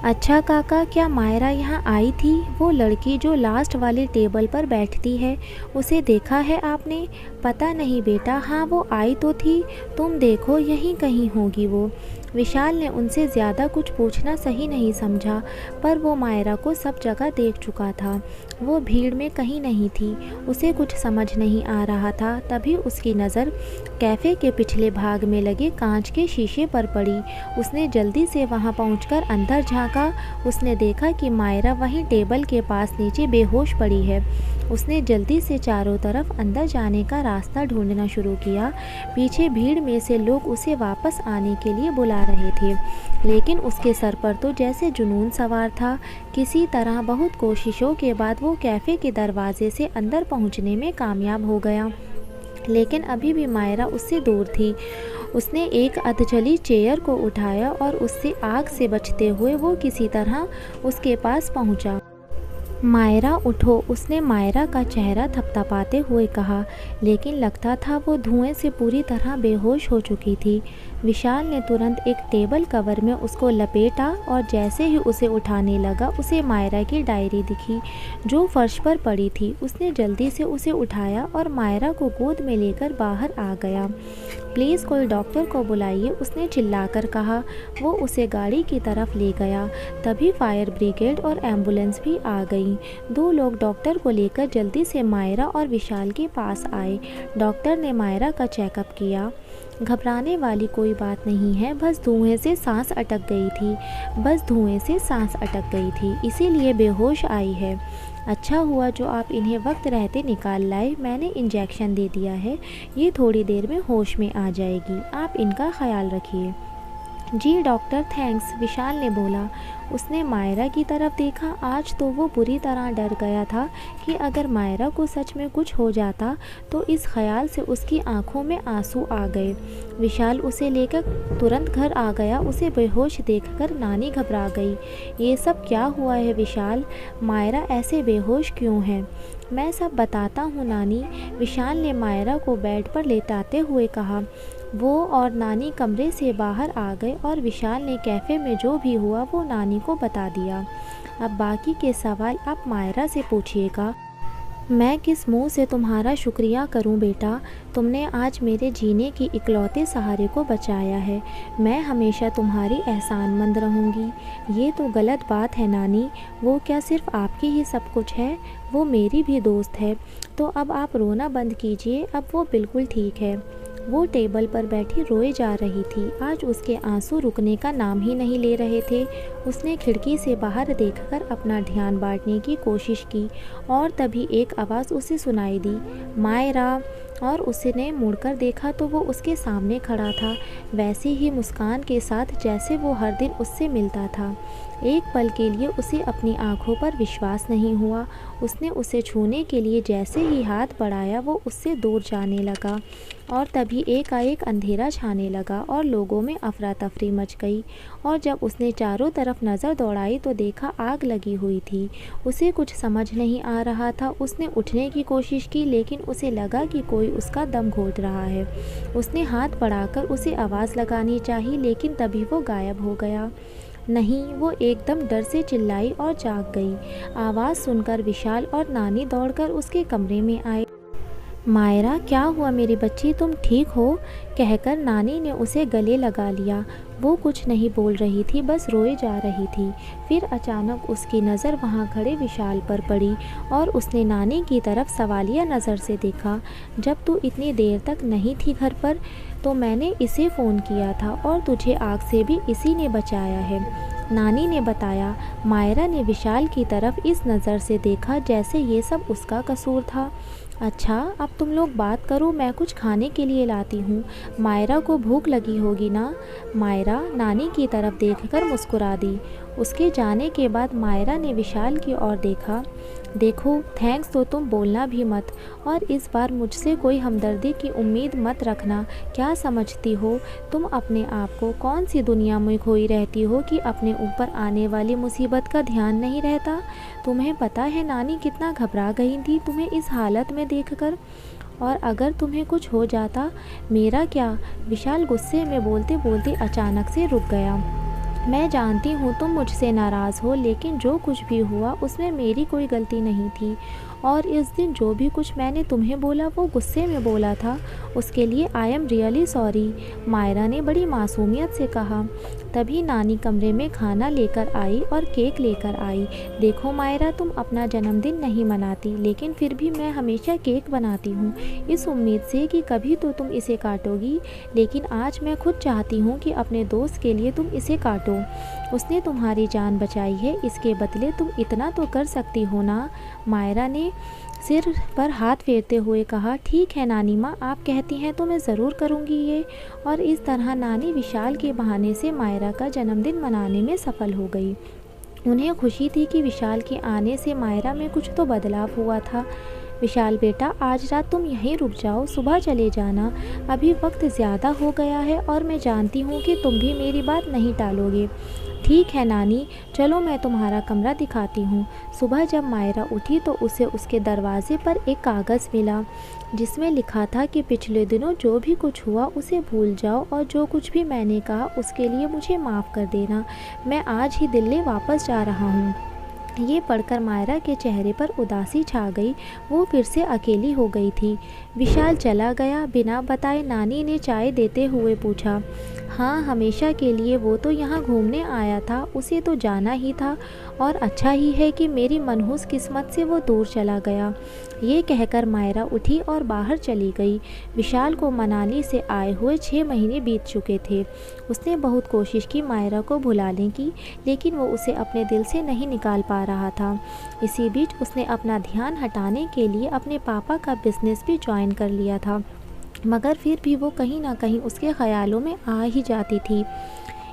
Speaker 1: अच्छा काका, क्या मायरा यहाँ आई थी? वो लड़की जो लास्ट वाली टेबल पर बैठती है, उसे देखा है आपने? पता नहीं बेटा, हाँ वो आई तो थी, तुम देखो यहीं कहीं होगी वो। विशाल ने उनसे ज़्यादा कुछ पूछना सही नहीं समझा, पर वो मायरा को सब जगह देख चुका था। वो भीड़ में कहीं नहीं थी। उसे कुछ समझ नहीं आ रहा था। तभी उसकी नज़र कैफ़े के पिछले भाग में लगे कांच के शीशे पर पड़ी। उसने जल्दी से वहां पहुंचकर अंदर झांका। उसने देखा कि मायरा वहीं टेबल के पास नीचे बेहोश पड़ी है। उसने जल्दी से चारों तरफ अंदर जाने का रास्ता ढूंढना शुरू किया। पीछे भीड़ में से लोग उसे वापस आने के लिए बुला रहे थे, लेकिन उसके सर पर तो जैसे जुनून सवार था। किसी तरह बहुत कोशिशों के बाद वो कैफ़े के दरवाजे से अंदर पहुंचने में कामयाब हो गया, लेकिन अभी भी मायरा उससे दूर थी। उसने एक अधजली चेयर को उठाया और उससे आग से बचते हुए वो किसी तरह उसके पास पहुंचा। मायरा उठो, उसने मायरा का चेहरा थपथपाते हुए कहा, लेकिन लगता था वो धुएं से पूरी तरह बेहोश हो चुकी थी। विशाल ने तुरंत एक टेबल कवर में उसको लपेटा और जैसे ही उसे उठाने लगा उसे मायरा की डायरी दिखी जो फर्श पर पड़ी थी। उसने जल्दी से उसे उठाया और मायरा को गोद में लेकर बाहर आ गया। प्लीज़ कोई डॉक्टर को बुलाइए, उसने चिल्लाकर कहा। वो उसे गाड़ी की तरफ ले गया। तभी फायर ब्रिगेड और एम्बुलेंस भी आ गई। 2 लोग डॉक्टर को लेकर जल्दी से मायरा और विशाल के पास आए। डॉक्टर ने मायरा का चेकअप किया। घबराने वाली कोई बात नहीं है, बस धुएं से सांस अटक गई थी, इसीलिए बेहोश आई है। अच्छा हुआ जो आप इन्हें वक्त रहते निकाल लाए, मैंने इंजेक्शन दे दिया है, ये थोड़ी देर में होश में आ जाएगी, आप इनका ख्याल रखिए। जी डॉक्टर, थैंक्स, विशाल ने बोला। उसने मायरा की तरफ देखा। आज तो वो बुरी तरह डर गया था कि अगर मायरा को सच में कुछ हो जाता, तो इस ख्याल से उसकी आंखों में आंसू आ गए। विशाल उसे लेकर तुरंत घर आ गया। उसे बेहोश देखकर नानी घबरा गई। ये सब क्या हुआ है विशाल? मायरा ऐसे बेहोश क्यों है? मैं सब बताता हूँ नानी, विशाल ने मायरा को बेड पर लेटाते हुए कहा। वो और नानी कमरे से बाहर आ गए और विशाल ने कैफ़े में जो भी हुआ वो नानी को बता दिया। अब बाकी के सवाल आप मायरा से पूछिएगा। मैं किस मुंह से तुम्हारा शुक्रिया करूं बेटा, तुमने आज मेरे जीने की इकलौते सहारे को बचाया है। मैं हमेशा तुम्हारी एहसानमंद रहूंगी। ये तो गलत बात है नानी, वो क्या सिर्फ आपकी ही सब कुछ है? वो मेरी भी दोस्त है। तो अब आप रोना बंद कीजिए, अब वो बिल्कुल ठीक है। वो टेबल पर बैठी रोए जा रही थी। आज उसके आंसू रुकने का नाम ही नहीं ले रहे थे। उसने खिड़की से बाहर देखकर अपना ध्यान बांटने की कोशिश की और तभी एक आवाज़ उसे सुनाई दी, मायरा। और उसने मुड़कर देखा तो वो उसके सामने खड़ा था, वैसे ही मुस्कान के साथ जैसे वो हर दिन उससे मिलता था। एक पल के लिए उसे अपनी आंखों पर विश्वास नहीं हुआ। उसने उसे छूने के लिए जैसे ही हाथ बढ़ाया वो उससे दूर जाने लगा और तभी एकाएक अंधेरा छाने लगा और लोगों में अफरा तफरी मच गई। और जब उसने चारों तरफ नज़र दौड़ाई तो देखा आग लगी हुई थी। उसे कुछ समझ नहीं आ रहा था। उसने उठने की कोशिश की लेकिन उसे लगा कि कोई उसका दम घोट रहा है। उसने हाथ बढ़ाकर उसे आवाज़ लगानी चाहिए लेकिन तभी वो गायब हो गया। नहीं, वो एकदम डर से चिल्लाई और जाग गई। आवाज़ सुनकर विशाल और नानी दौड़कर उसके कमरे में आए। मायरा, क्या हुआ मेरी बच्ची, तुम ठीक हो? कहकर नानी ने उसे गले लगा लिया। वो कुछ नहीं बोल रही थी, बस रोए जा रही थी। फिर अचानक उसकी नज़र वहाँ खड़े विशाल पर पड़ी और उसने नानी की तरफ सवालिया नज़र से देखा। जब तू इतनी देर तक नहीं थी घर पर तो मैंने इसे फ़ोन किया था और तुझे आग से भी इसी ने बचाया है, नानी ने बताया। मायरा ने विशाल की तरफ इस नज़र से देखा जैसे ये सब उसका कसूर था। अच्छा, अब तुम लोग बात करो, मैं कुछ खाने के लिए लाती हूँ। मायरा को भूख लगी होगी ना? मायरा नानी की तरफ देखकर मुस्कुरा दी। उसके जाने के बाद मायरा ने विशाल की ओर देखा। देखो, थैंक्स तो तुम बोलना भी मत और इस बार मुझसे कोई हमदर्दी की उम्मीद मत रखना। क्या समझती हो तुम अपने आप को? कौन सी दुनिया में खोई रहती हो कि अपने ऊपर आने वाली मुसीबत का ध्यान नहीं रहता? तुम्हें पता है नानी कितना घबरा गई थी तुम्हें इस हालत में देखकर। और अगर तुम्हें कुछ हो जाता, मेरा क्या? विशाल गुस्से में बोलते बोलते अचानक से रुक गया। मैं जानती हूँ तुम मुझसे नाराज़ हो, लेकिन जो कुछ भी हुआ उसमें मेरी कोई गलती नहीं थी और इस दिन जो भी कुछ मैंने तुम्हें बोला वो गुस्से में बोला था। उसके लिए I am really sorry, Myra ने बड़ी मासूमियत से कहा। तभी नानी कमरे में खाना लेकर आई और केक लेकर आई। देखो मायरा, तुम अपना जन्मदिन नहीं मनाती, लेकिन फिर भी मैं हमेशा केक बनाती हूँ इस उम्मीद से कि कभी तो तुम इसे काटोगी, लेकिन आज मैं खुद चाहती हूँ कि अपने दोस्त के लिए तुम इसे काटो। उसने तुम्हारी जान बचाई है, इसके बदले तुम इतना तो कर सकती हो ना? मायरा ने सिर पर हाथ फेरते हुए कहा, ठीक है नानी माँ, आप कहती हैं तो मैं ज़रूर करूँगी ये। और इस तरह नानी विशाल के बहाने से मायरा का जन्मदिन मनाने में सफल हो गई। उन्हें खुशी थी कि विशाल के आने से मायरा में कुछ तो बदलाव हुआ था। विशाल बेटा, आज रात तुम यहीं रुक जाओ, सुबह चले जाना। अभी वक्त ज़्यादा हो गया है और मैं जानती हूँ कि तुम भी मेरी बात नहीं टालोगे। ठीक है नानी, चलो मैं तुम्हारा कमरा दिखाती हूँ। सुबह जब मायरा उठी तो उसे उसके दरवाजे पर एक कागज़ मिला जिसमें लिखा था कि पिछले दिनों जो भी कुछ हुआ उसे भूल जाओ और जो कुछ भी मैंने कहा उसके लिए मुझे माफ़ कर देना। मैं आज ही दिल्ली वापस जा रहा हूँ। ये पढ़कर मायरा के चेहरे पर उदासी छा गई। वो फिर से अकेली हो गई थी। विशाल चला गया। बिना बताए नानी ने चाय देते हुए पूछा, हाँ, हमेशा के लिए वो तो यहाँ घूमने आया था, उसे तो जाना ही था और अच्छा ही है कि मेरी मनहूस किस्मत से वो दूर चला गया। ये कहकर मायरा उठी और बाहर चली गई। विशाल को मनाली से आए हुए 6 महीने बीत चुके थे। उसने बहुत कोशिश की मायरा को भुलाने की, लेकिन वो उसे अपने दिल से नहीं निकाल पा रहा था। इसी बीच उसने अपना ध्यान हटाने के लिए अपने पापा का बिजनेस भी ज्वाइन कर लिया था, मगर फिर भी वो कहीं ना कहीं उसके ख्यालों में आ ही जाती थी।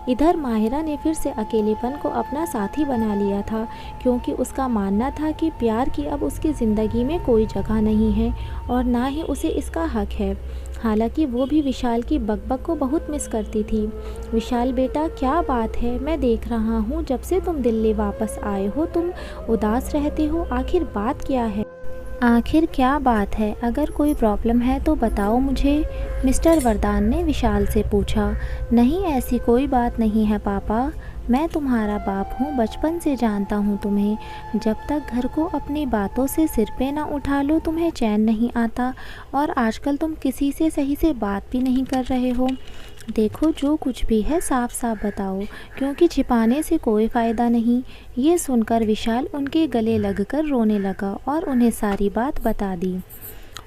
Speaker 1: इधर माहिरा ने फिर से अकेलेपन को अपना साथी बना लिया था, क्योंकि उसका मानना था कि प्यार की अब उसकी ज़िंदगी में कोई जगह नहीं है और ना ही उसे इसका हक है। हालांकि वो भी विशाल की बकबक को बहुत मिस करती थी। विशाल बेटा, क्या बात है? मैं देख रहा हूँ जब से तुम दिल्ली वापस आए हो तुम उदास रहते हो। आखिर बात क्या है? आखिर क्या बात है? अगर कोई प्रॉब्लम है तो बताओ मुझे, मिस्टर वरदान ने विशाल से पूछा। नहीं, ऐसी कोई बात नहीं है पापा, मैं तुम्हारा बाप हूँ, बचपन से जानता हूँ तुम्हें। जब तक घर को अपनी बातों से सिर पे ना उठा लो तुम्हें चैन नहीं आता, और आजकल तुम किसी से सही से बात भी नहीं कर रहे हो। देखो, जो कुछ भी है साफ साफ बताओ, क्योंकि छिपाने से कोई फ़ायदा नहीं। ये सुनकर विशाल उनके गले लगकर रोने लगा और उन्हें सारी बात बता दी।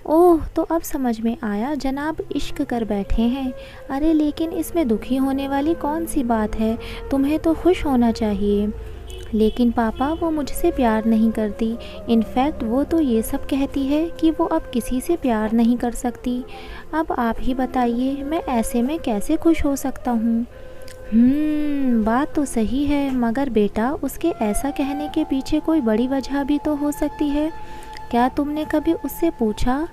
Speaker 1: ओह, तो अब समझ में आया, जनाब इश्क कर बैठे हैं। अरे लेकिन इसमें दुखी होने वाली कौन सी बात है? तुम्हें तो खुश होना चाहिए। लेकिन पापा, वो मुझसे प्यार नहीं करती। इनफैक्ट वो तो ये सब कहती है कि वो अब किसी से प्यार नहीं कर सकती। अब आप ही बताइए, मैं ऐसे में कैसे खुश हो सकता हूँ? बात तो सही है, मगर बेटा उसके ऐसा कहने के पीछे कोई बड़ी वजह भी तो हो सकती है। क्या तुमने कभी उससे पूछा?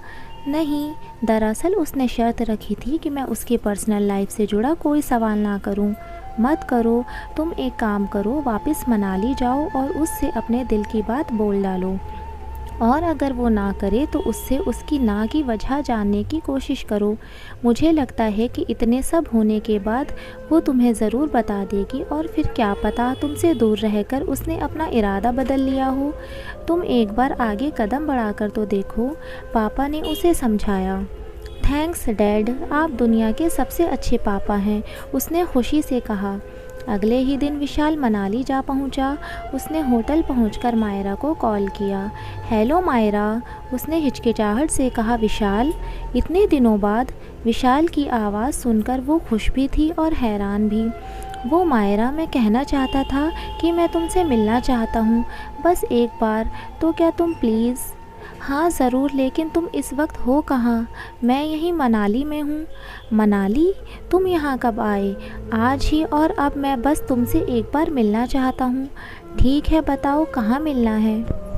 Speaker 1: नहीं, दरअसल उसने शर्त रखी थी कि मैं उसकी पर्सनल लाइफ से जुड़ा कोई सवाल ना करूं। मत करो, तुम एक काम करो, वापस मनाली जाओ और उससे अपने दिल की बात बोल डालो, और अगर वो ना करे तो उससे उसकी ना की वजह जानने की कोशिश करो। मुझे लगता है कि इतने सब होने के बाद वो तुम्हें ज़रूर बता देगी, और फिर क्या पता तुमसे दूर रहकर उसने अपना इरादा बदल लिया हो। तुम एक बार आगे कदम बढ़ाकर तो देखो, पापा ने उसे समझाया। थैंक्स डैड, आप दुनिया के सबसे अच्छे पापा हैं, उसने खुशी से कहा। अगले ही दिन विशाल मनाली जा पहुंचा। उसने होटल पहुंचकर मायरा को कॉल किया। हेलो मायरा, उसने हिचकिचाहट से कहा। विशाल, इतने दिनों बाद। विशाल की आवाज़ सुनकर वो खुश भी थी और हैरान भी। वो मायरा, मैं कहना चाहता था कि मैं तुमसे मिलना चाहता हूँ, बस एक बार, तो क्या तुम प्लीज़? हाँ ज़रूर, लेकिन तुम इस वक्त हो कहाँ? मैं यहीं मनाली में हूँ। मनाली? तुम यहाँ कब आए? आज ही, और अब मैं बस तुमसे एक बार मिलना चाहता हूँ। ठीक है, बताओ कहाँ मिलना है?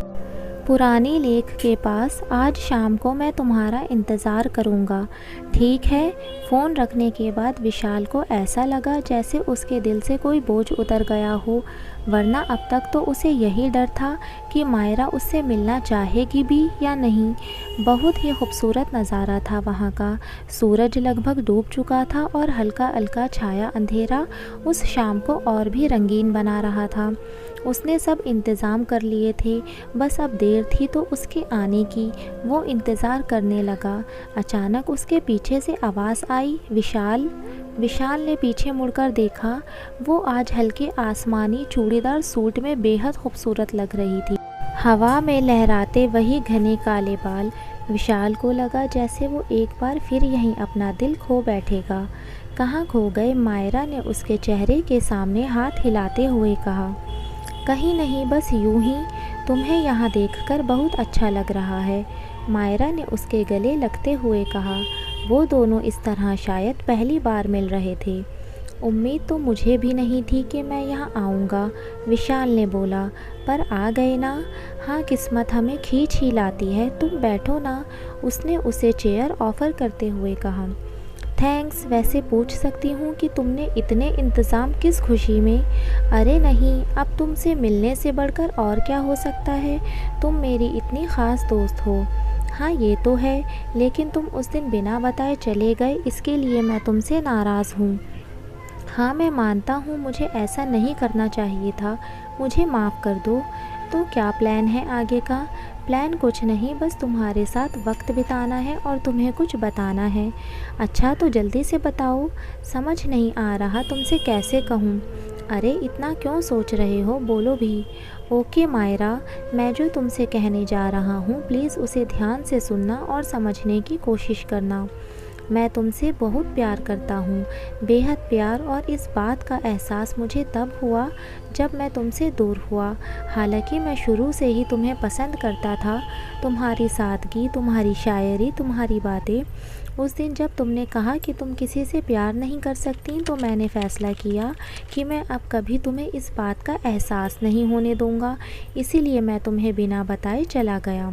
Speaker 1: पुरानी लेक के पास। आज शाम को मैं तुम्हारा इंतज़ार करूँगा। ठीक है। फ़ोन रखने के बाद विशाल को ऐसा लगा जैसे उसके दिल से कोई बोझ उतर गया हो, वरना अब तक तो उसे यही डर था कि मायरा उससे मिलना चाहेगी भी या नहीं। बहुत ही खूबसूरत नज़ारा था वहाँ का। सूरज लगभग डूब चुका था और हल्का हल्का छाया अंधेरा उस शाम को और भी रंगीन बना रहा था। उसने सब इंतज़ाम कर लिए थे, बस अब देर थी तो उसके आने की। वो इंतज़ार करने लगा। अचानक उसके पीछे से आवाज़ आई, विशाल। विशाल ने पीछे मुड़कर देखा। वो आज हल्के आसमानी चूड़ीदार सूट में बेहद खूबसूरत लग रही थी। हवा में लहराते वही घने काले बाल। विशाल को लगा जैसे वो एक बार फिर यहीं अपना दिल खो बैठेगा। कहाँ खो गए? मायरा ने उसके चेहरे के सामने हाथ हिलाते हुए कहा। कहीं नहीं, बस यूं ही। तुम्हें यहाँ देखकर बहुत अच्छा लग रहा है, मायरा ने उसके गले लगते हुए कहा। वो दोनों इस तरह शायद पहली बार मिल रहे थे। उम्मीद तो मुझे भी नहीं थी कि मैं यहाँ आऊँगा, विशाल ने बोला, पर आ गए ना। हाँ, किस्मत हमें खींच ही लाती है, तुम बैठो ना, उसने उसे चेयर ऑफ़र करते हुए कहा। थैंक्स, वैसे पूछ सकती हूँ कि तुमने इतने इंतज़ाम किस खुशी में? अरे नहीं, अब तुमसे मिलने से बढ़कर और क्या हो सकता है, तुम मेरी इतनी ख़ास दोस्त हो। हाँ ये तो है, लेकिन तुम उस दिन बिना बताए चले गए, इसके लिए मैं तुमसे नाराज़ हूँ। हाँ मैं मानता हूँ मुझे ऐसा नहीं करना चाहिए था, मुझे माफ़ कर दो। तो क्या प्लान है आगे का? प्लान कुछ नहीं, बस तुम्हारे साथ वक्त बिताना है और तुम्हें कुछ बताना है। अच्छा तो जल्दी से बताओ, समझ नहीं आ रहा तुमसे कैसे कहूँ। अरे इतना क्यों सोच रहे हो, बोलो भी। ओके मायरा, मैं जो तुमसे कहने जा रहा हूँ प्लीज़ उसे ध्यान से सुनना और समझने की कोशिश करना। मैं तुमसे बहुत प्यार करता हूँ, बेहद प्यार, और इस बात का एहसास मुझे तब हुआ जब मैं तुमसे दूर हुआ। हालांकि मैं शुरू से ही तुम्हें पसंद करता था, तुम्हारी सादगी, तुम्हारी शायरी, तुम्हारी बातें। उस दिन जब तुमने कहा कि तुम किसी से प्यार नहीं कर सकती, तो मैंने फ़ैसला किया कि मैं अब कभी तुम्हें इस बात का एहसास नहीं होने दूँगा। इसीलिए मैं तुम्हें बिना बताए चला गया।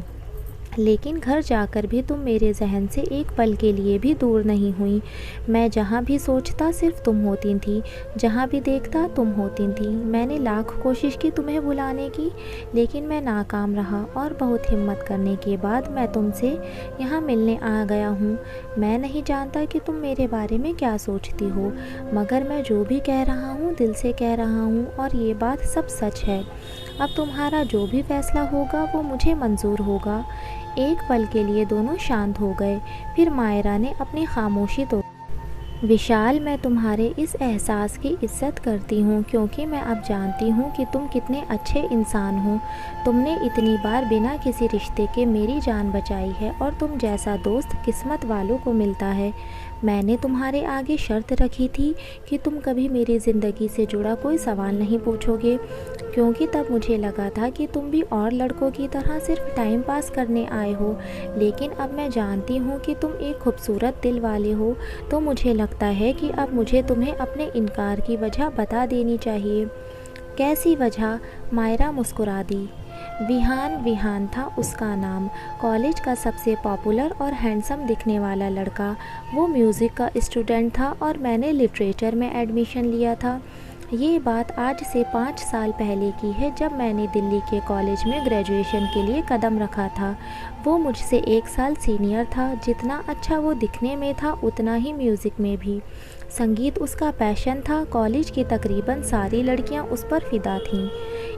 Speaker 1: लेकिन घर जाकर भी तुम मेरे जहन से एक पल के लिए भी दूर नहीं हुई। मैं जहाँ भी सोचता सिर्फ तुम होती थी, जहाँ भी देखता तुम होती थी। मैंने लाख कोशिश की तुम्हें बुलाने की, लेकिन मैं नाकाम रहा, और बहुत हिम्मत करने के बाद मैं तुमसे यहाँ मिलने आ गया हूँ। मैं नहीं जानता कि तुम मेरे बारे में क्या सोचती हो, मगर मैं जो भी कह रहा हूँ दिल से कह रहा हूँ, और ये बात सब सच है। अब तुम्हारा जो भी फैसला होगा वो मुझे मंजूर होगा। एक पल के लिए दोनों शांत हो गए, फिर मायरा ने अपनी खामोशी तोड़ी। विशाल, मैं तुम्हारे इस एहसास की इज़्ज़त करती हूँ, क्योंकि मैं अब जानती हूँ कि तुम कितने अच्छे इंसान हो। तुमने इतनी बार बिना किसी रिश्ते के मेरी जान बचाई है, और तुम जैसा दोस्त किस्मत वालों को मिलता है। मैंने तुम्हारे आगे शर्त रखी थी कि तुम कभी मेरी ज़िंदगी से जुड़ा कोई सवाल नहीं पूछोगे, क्योंकि तब मुझे लगा था कि तुम भी और लड़कों की तरह सिर्फ टाइम पास करने आए हो। लेकिन अब मैं जानती हूँ कि तुम एक खूबसूरत दिल वाले हो, तो मुझे लगता है कि अब मुझे तुम्हें अपने इनकार की वजह बता देनी चाहिए। कैसी वजह? मायरा मुस्कुरा दी। विहान था उसका नाम, कॉलेज का सबसे पॉपुलर और हैंडसम दिखने वाला लड़का। वो म्यूज़िक का स्टूडेंट था और मैंने लिटरेचर में एडमिशन लिया था। ये बात आज से 5 साल पहले की है, जब मैंने दिल्ली के कॉलेज में ग्रेजुएशन के लिए कदम रखा था। वो मुझसे 1 साल सीनियर था। जितना अच्छा वो दिखने में था, उतना ही म्यूज़िक में भी। संगीत उसका पैशन था। कॉलेज की तकरीबन सारी लड़कियां उस पर फ़िदा थीं।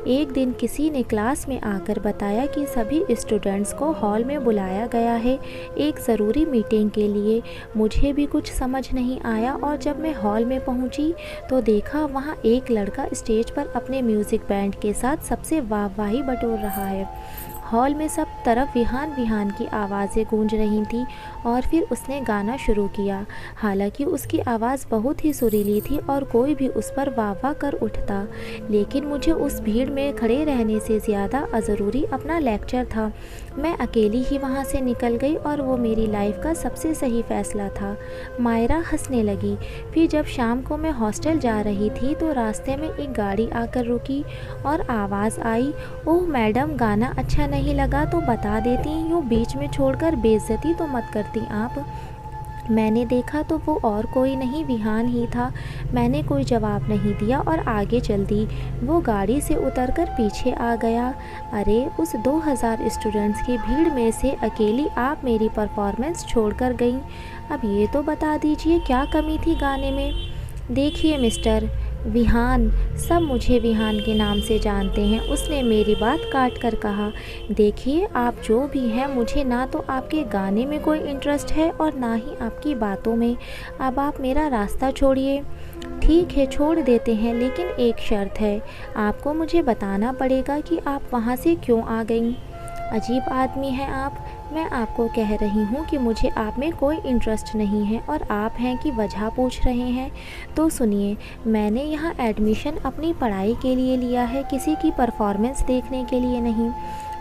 Speaker 1: एक दिन किसी ने क्लास में आकर बताया कि सभी स्टूडेंट्स को हॉल में बुलाया गया है एक ज़रूरी मीटिंग के लिए। मुझे भी कुछ समझ नहीं आया, और जब मैं हॉल में पहुंची तो देखा वहां एक लड़का स्टेज पर अपने म्यूज़िक बैंड के साथ सबसे वाहवाही बटोर रहा है। हॉल में सब तरफ विहान की आवाज़ें गूंज रही थीं, और फिर उसने गाना शुरू किया। हालांकि उसकी आवाज़ बहुत ही सुरीली थी और कोई भी उस पर वाह वाह कर उठता, लेकिन मुझे उस भीड़ में खड़े रहने से ज़्यादा ज़रूरी अपना लेक्चर था। मैं अकेली ही वहाँ से निकल गई, और वो मेरी लाइफ का सबसे सही फ़ैसला था। मायरा हंसने लगी। फिर जब शाम को मैं हॉस्टल जा रही थी तो रास्ते में एक गाड़ी आकर रुकी और आवाज़ आई, ओह मैडम, गाना अच्छा नहीं लगा तो बता देती, यूँ बीच में छोड़कर बेइज्जती तो मत करती आप। मैंने देखा तो वो और कोई नहीं, विहान ही था। मैंने कोई जवाब नहीं दिया और आगे चल दी। वो गाड़ी से उतरकर पीछे आ गया। अरे, उस 2000 स्टूडेंट्स की भीड़ में से अकेली आप मेरी परफॉर्मेंस छोड़कर गईं। अब ये तो बता दीजिए क्या कमी थी गाने में? देखिए मिस्टर विहान, सब मुझे विहान के नाम से जानते हैं, उसने मेरी बात काट कर कहा। देखिए, आप जो भी हैं, मुझे ना तो आपके गाने में कोई इंटरेस्ट है और ना ही आपकी बातों में। अब आप मेरा रास्ता छोड़िए। ठीक है, छोड़ देते हैं, लेकिन एक शर्त है, आपको मुझे बताना पड़ेगा कि आप वहाँ से क्यों आ गईं। अजीब आदमी हैं आप। मैं आपको कह रही हूँ कि मुझे आप में कोई इंटरेस्ट नहीं है और आप हैं कि वजह पूछ रहे हैं। तो सुनिए, मैंने यहाँ एडमिशन अपनी पढ़ाई के लिए लिया है, किसी की परफॉर्मेंस देखने के लिए नहीं।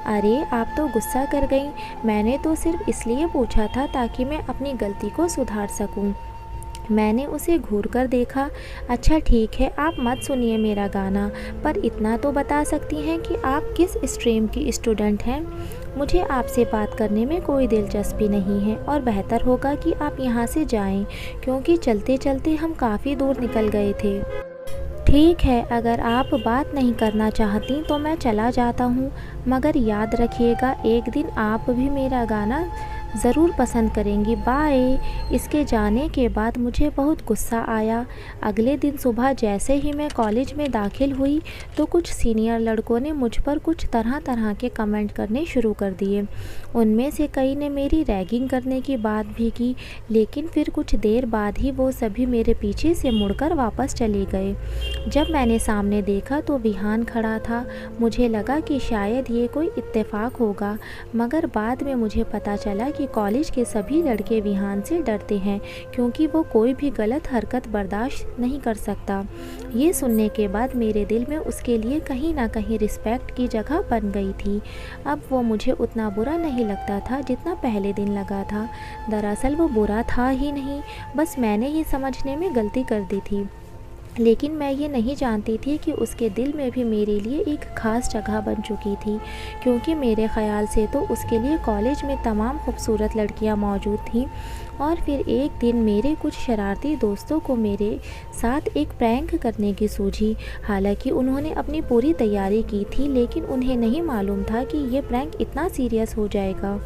Speaker 1: अरे आप तो गुस्सा कर गई। मैंने तो सिर्फ इसलिए पूछा था ताकि मैं अपनी गलती को सुधार सकूं। मैंने उसे घूर कर देखा। अच्छा ठीक है, आप मत सुनिए मेरा गाना, पर इतना तो बता सकती हैं कि आप किस स्ट्रीम की स्टूडेंट हैं। मुझे आपसे बात करने में कोई दिलचस्पी नहीं है और बेहतर होगा कि आप यहाँ से जाएं, क्योंकि चलते चलते हम काफ़ी दूर निकल गए थे। ठीक है, अगर आप बात नहीं करना चाहती तो मैं चला जाता हूँ, मगर याद रखिएगा एक दिन आप भी मेरा गाना ज़रूर पसंद करेंगी। बाय। इसके जाने के बाद मुझे बहुत गुस्सा आया। अगले दिन सुबह जैसे ही मैं कॉलेज में दाखिल हुई तो कुछ सीनियर लड़कों ने मुझ पर कुछ तरह तरह के कमेंट करने शुरू कर दिए। उनमें से कई ने मेरी रैगिंग करने की बात भी की, लेकिन फिर कुछ देर बाद ही वो सभी मेरे पीछे से मुड़कर वापस चले गए। जब मैंने सामने देखा तो विहान खड़ा था। मुझे लगा कि शायद ये कोई इत्तेफाक होगा, मगर बाद में मुझे पता चला कि कॉलेज के सभी लड़के विहान से डरते हैं, क्योंकि वो कोई भी गलत हरकत बर्दाश्त नहीं कर सकता। ये सुनने के बाद मेरे दिल में उसके लिए कहीं ना कहीं रिस्पेक्ट की जगह बन गई थी। अब वो मुझे उतना बुरा नहीं लगता था जितना पहले दिन लगा था। दरअसल वो बुरा था ही नहीं, बस मैंने ही समझने में गलती कर दी थी। लेकिन मैं ये नहीं जानती थी कि उसके दिल में भी मेरे लिए एक ख़ास जगह बन चुकी थी, क्योंकि मेरे ख़्याल से तो उसके लिए कॉलेज में तमाम खूबसूरत लड़कियां मौजूद थीं। और फिर एक दिन मेरे कुछ शरारती दोस्तों को मेरे साथ एक प्रैंक करने की सूझी। हालांकि उन्होंने अपनी पूरी तैयारी की थी, लेकिन उन्हें नहीं मालूम था कि ये प्रैंक इतना सीरियस हो जाएगा।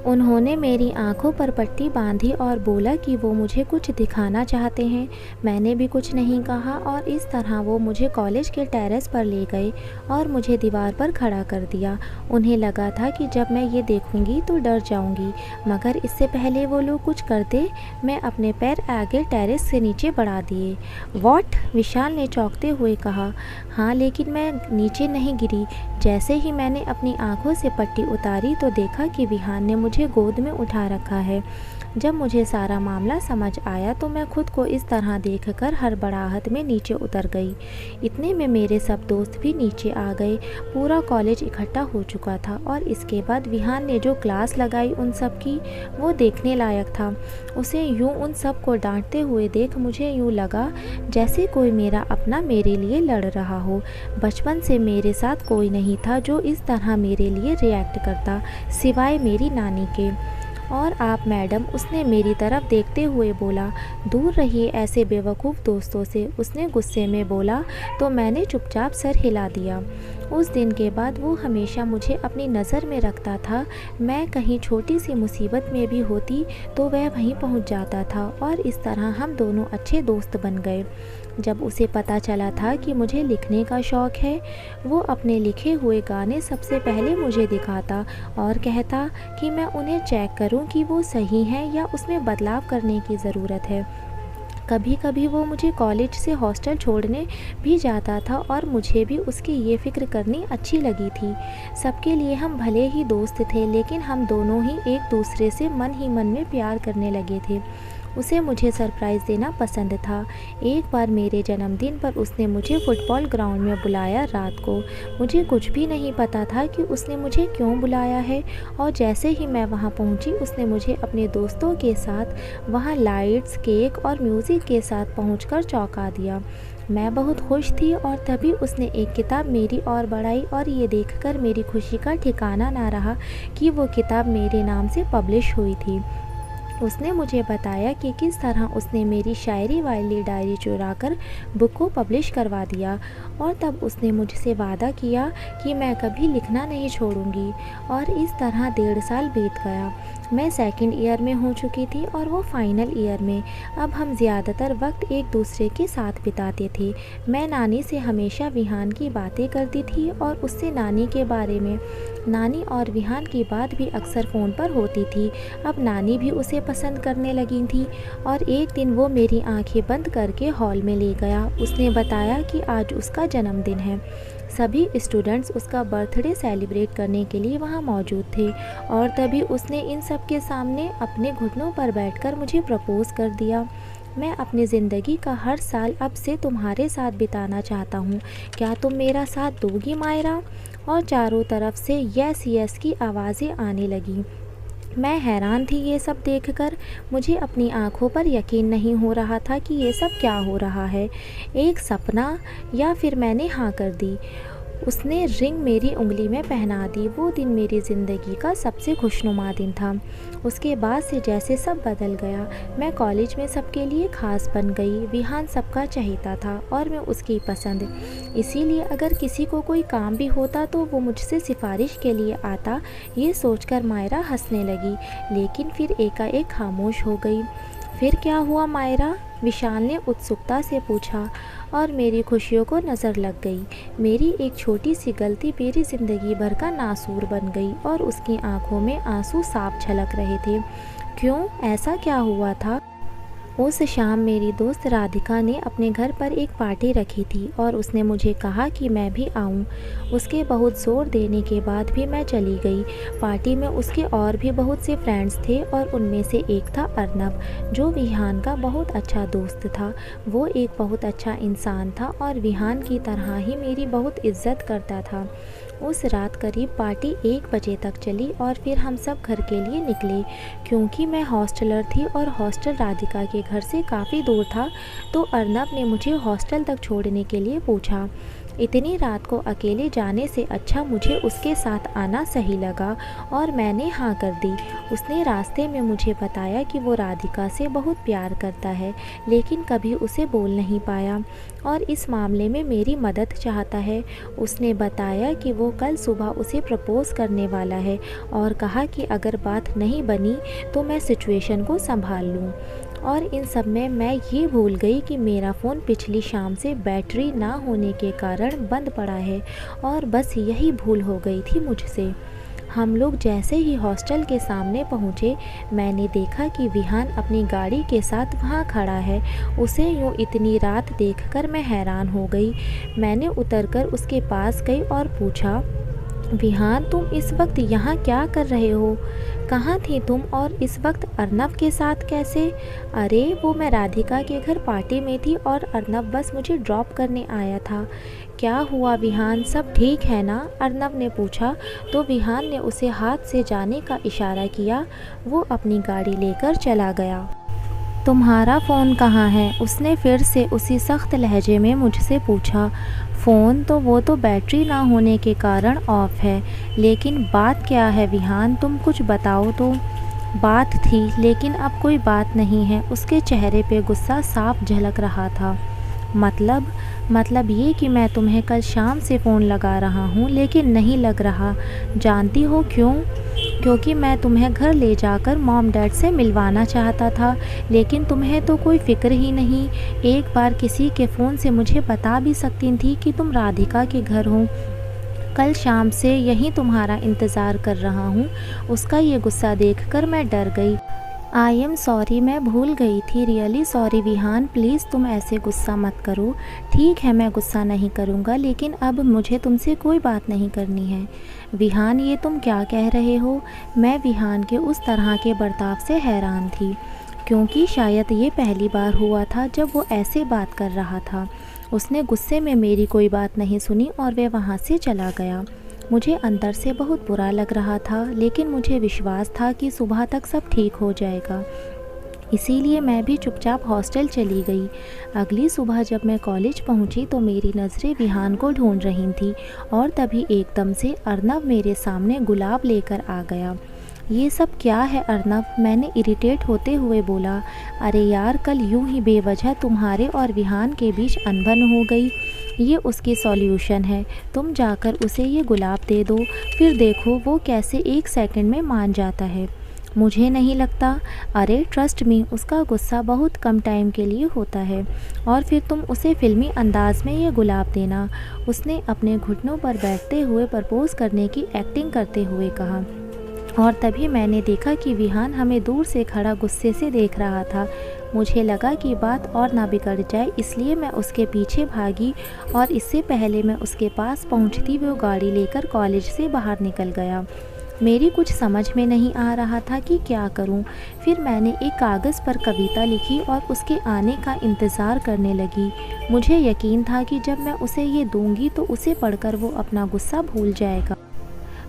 Speaker 1: उन्होंने मेरी आंखों पर पट्टी बांधी और बोला कि वो मुझे कुछ दिखाना चाहते हैं। मैंने भी कुछ नहीं कहा और इस तरह वो मुझे कॉलेज के टेरेस पर ले गए और मुझे दीवार पर खड़ा कर दिया। उन्हें लगा था कि जब मैं ये देखूंगी तो डर जाऊंगी, मगर इससे पहले वो लोग कुछ करते, मैं अपने पैर आगे टेरेस से नीचे बढ़ा दिए। व्हाट? विशाल ने चौंकते हुए कहा। हाँ, लेकिन मैं नीचे नहीं गिरी। जैसे ही मैंने अपनी आंखों से पट्टी उतारी तो देखा कि विहान ने मुझे गोद में उठा रखा है। जब मुझे सारा मामला समझ आया तो मैं खुद को इस तरह देखकर हड़बड़ाहट में नीचे उतर गई। इतने में मेरे सब दोस्त भी नीचे आ गए। पूरा कॉलेज इकट्ठा हो चुका था और इसके बाद विहान ने जो क्लास लगाई उन सब की, वो देखने लायक था। उसे यूं उन सब को डांटते हुए देख मुझे यूं लगा जैसे कोई मेरा अपना मेरे लिए लड़ रहा हो। बचपन से मेरे साथ कोई नहीं था जो इस तरह मेरे लिए रिएक्ट करता, सिवाय मेरी नानी के। और आप मैडम, उसने मेरी तरफ देखते हुए बोला। दूर रहिए ऐसे बेवकूफ़ दोस्तों से, उसने गुस्से में बोला। तो मैंने चुपचाप सर हिला दिया। उस दिन के बाद वो हमेशा मुझे अपनी नज़र में रखता था। मैं कहीं छोटी सी मुसीबत में भी होती तो वह वहीं पहुंच जाता था और इस तरह हम दोनों अच्छे दोस्त बन गए। जब उसे पता चला था कि मुझे लिखने का शौक़ है, वो अपने लिखे हुए गाने सबसे पहले मुझे दिखाता और कहता कि मैं उन्हें चेक करूं कि वो सही हैं या उसमें बदलाव करने की ज़रूरत है। कभी कभी वो मुझे कॉलेज से हॉस्टल छोड़ने भी जाता था और मुझे भी उसकी ये फ़िक्र करनी अच्छी लगी थी। सबके लिए हम भले ही दोस्त थे, लेकिन हम दोनों ही एक दूसरे से मन ही मन में प्यार करने लगे थे। उसे मुझे सरप्राइज़ देना पसंद था। एक बार मेरे जन्मदिन पर उसने मुझे फुटबॉल ग्राउंड में बुलाया रात को। मुझे कुछ भी नहीं पता था कि उसने मुझे क्यों बुलाया है, और जैसे ही मैं वहां पहुंची उसने मुझे अपने दोस्तों के साथ वहां लाइट्स, केक और म्यूज़िक के साथ पहुंचकर चौंका दिया। मैं बहुत खुश थी और तभी उसने एक किताब मेरी ओर बढ़ाई और ये देखकर मेरी खुशी का ठिकाना ना रहा कि वो किताब मेरे नाम से पब्लिश हुई थी। उसने मुझे बताया कि किस तरह उसने मेरी शायरी वाली डायरी चुराकर बुक को पब्लिश करवा दिया, और तब उसने मुझसे वादा किया कि मैं कभी लिखना नहीं छोड़ूंगी। और इस तरह 1.5 साल बीत गया। मैं सेकंड ईयर में हो चुकी थी और वो फाइनल ईयर में। अब हम ज़्यादातर वक्त एक दूसरे के साथ बिताते थे। मैं नानी से हमेशा विहान की बातें करती थी और उससे नानी के बारे में। नानी और विहान की बात भी अक्सर फ़ोन पर होती थी। अब नानी भी उसे पसंद करने लगी थी और एक दिन वो मेरी आंखें बंद करके हॉल में ले गया। उसने बताया कि आज उसका जन्मदिन है। सभी स्टूडेंट्स उसका बर्थडे सेलिब्रेट करने के लिए वहाँ मौजूद थे और तभी उसने इन सब के सामने अपने घुटनों पर बैठकर मुझे प्रपोज़ कर दिया। मैं अपनी ज़िंदगी का हर साल अब से तुम्हारे साथ बिताना चाहता हूँ, क्या तुम मेरा साथ दोगी मायरा? और चारों तरफ से यस यस की आवाज़ें आने लगीं। मैं हैरान थी ये सब देखकर। मुझे अपनी आंखों पर यकीन नहीं हो रहा था कि ये सब क्या हो रहा है, एक सपना या फिर मैंने हाँ कर दी। उसने रिंग मेरी उंगली में पहना दी। वो दिन मेरी ज़िंदगी का सबसे खुशनुमा दिन था। उसके बाद से जैसे सब बदल गया। मैं कॉलेज में सबके लिए ख़ास बन गई। विहान सबका चहेता था और मैं उसकी पसंद। इसीलिए अगर किसी को कोई काम भी होता तो वो मुझसे सिफारिश के लिए आता। ये सोचकर मायरा हंसने लगी, लेकिन फिर एकाएक खामोश हो गई। फिर क्या हुआ मायरा? विशाल ने उत्सुकता से पूछा और मेरी खुशियों को नज़र लग गई। मेरी एक छोटी सी गलती मेरी ज़िंदगी भर का नासूर बन गई और उसकी आंखों में आंसू साफ झलक रहे थे। क्यों, ऐसा क्या हुआ था? उस शाम मेरी दोस्त राधिका ने अपने घर पर एक पार्टी रखी थी और उसने मुझे कहा कि मैं भी आऊं। उसके बहुत ज़ोर देने के बाद भी मैं चली गई। पार्टी में उसके और भी बहुत से फ्रेंड्स थे और उनमें से एक था अर्नब, जो विहान का बहुत अच्छा दोस्त था। वो एक बहुत अच्छा इंसान था और विहान की तरह ही मेरी बहुत इज्जत करता था। उस रात करीब पार्टी 1 बजे तक चली और फिर हम सब घर के लिए निकले। क्योंकि मैं हॉस्टलर थी और हॉस्टल राधिका के घर से काफ़ी दूर था, तो अर्नब ने मुझे हॉस्टल तक छोड़ने के लिए पूछा। इतनी रात को अकेले जाने से अच्छा मुझे उसके साथ आना सही लगा और मैंने हाँ कर दी। उसने रास्ते में मुझे बताया कि वो राधिका से बहुत प्यार करता है, लेकिन कभी उसे बोल नहीं पाया और इस मामले में मेरी मदद चाहता है। उसने बताया कि वो कल सुबह उसे प्रपोज़ करने वाला है और कहा कि अगर बात नहीं बनी तो मैं सिचुएशन को संभाल लूँ। और इन सब में मैं ये भूल गई कि मेरा फ़ोन पिछली शाम से बैटरी ना होने के कारण बंद पड़ा है और बस यही भूल हो गई थी मुझसे। हम लोग जैसे ही हॉस्टल के सामने पहुँचे, मैंने देखा कि विहान अपनी गाड़ी के साथ वहाँ खड़ा है। उसे यूँ इतनी रात देखकर मैं हैरान हो गई। मैंने उतरकर उसके पास गई और पूछा, विहान तुम इस वक्त यहाँ क्या कर रहे हो? कहाँ थी तुम और इस वक्त अर्नब के साथ कैसे? अरे वो मैं राधिका के घर पार्टी में थी और अर्नब बस मुझे ड्रॉप करने आया था। क्या हुआ विहान, सब ठीक है ना? अर्नब ने पूछा तो विहान ने उसे हाथ से जाने का इशारा किया। वो अपनी गाड़ी लेकर चला गया। तुम्हारा फ़ोन कहाँ है? उसने फिर से उसी सख्त लहजे में मुझसे पूछा। फ़ोन तो वो तो बैटरी ना होने के कारण ऑफ है, लेकिन बात क्या है विहान, तुम कुछ बताओ तो। बात थी, लेकिन अब कोई बात नहीं है। उसके चेहरे पे गुस्सा साफ झलक रहा था। मतलब ये कि मैं तुम्हें कल शाम से फ़ोन लगा रहा हूँ लेकिन नहीं लग रहा। जानती हो क्यों? क्योंकि मैं तुम्हें घर ले जाकर मॉम डैड से मिलवाना चाहता था, लेकिन तुम्हें तो कोई फ़िक्र ही नहीं। एक बार किसी के फ़ोन से मुझे बता भी सकती थी कि तुम राधिका के घर हो। कल शाम से यहीं तुम्हारा इंतज़ार कर रहा हूँ। उसका ये गुस्सा देखकर मैं डर गई। आई एम सॉरी, मैं भूल गई थी। रियली सॉरी विहान, प्लीज़ तुम ऐसे गुस्सा मत करो। ठीक है, मैं गुस्सा नहीं करूँगा, लेकिन अब मुझे तुमसे कोई बात नहीं करनी है। विहान, ये तुम क्या कह रहे हो? मैं विहान के उस तरह के बर्ताव से हैरान थी, क्योंकि शायद ये पहली बार हुआ था जब वो ऐसे बात कर रहा था। उसने गुस्से में मेरी कोई बात नहीं सुनी और वह वहाँ से चला गया। मुझे अंदर से बहुत बुरा लग रहा था, लेकिन मुझे विश्वास था कि सुबह तक सब ठीक हो जाएगा। इसीलिए मैं भी चुपचाप हॉस्टल चली गई। अगली सुबह जब मैं कॉलेज पहुंची तो मेरी नज़रें विहान को ढूंढ रही थी और तभी एकदम से अर्नब मेरे सामने गुलाब लेकर आ गया। ये सब क्या है अर्नब? मैंने इरिटेट होते हुए बोला। अरे यार, कल यूं ही बेवजह तुम्हारे और विहान के बीच अनबन हो गई। ये उसकी सॉल्यूशन है। तुम जाकर उसे ये गुलाब दे दो, फिर देखो वो कैसे 1 सेकंड में मान जाता है। मुझे नहीं लगता। अरे ट्रस्ट मी, उसका गुस्सा बहुत कम टाइम के लिए होता है। और फिर तुम उसे फिल्मी अंदाज में ये गुलाब देना। उसने अपने घुटनों पर बैठते हुए प्रपोज़ करने की एक्टिंग करते हुए कहा। और तभी मैंने देखा कि विहान हमें दूर से खड़ा गुस्से से देख रहा था। मुझे लगा कि बात और ना बिगड़ जाए, इसलिए मैं उसके पीछे भागी और इससे पहले मैं उसके पास पहुंचती वो गाड़ी लेकर कॉलेज से बाहर निकल गया। मेरी कुछ समझ में नहीं आ रहा था कि क्या करूं। फिर मैंने एक कागज़ पर कविता लिखी और उसके आने का इंतज़ार करने लगी। मुझे यकीन था कि जब मैं उसे ये दूंगी तो उसे पढ़कर वो अपना गुस्सा भूल जाएगा।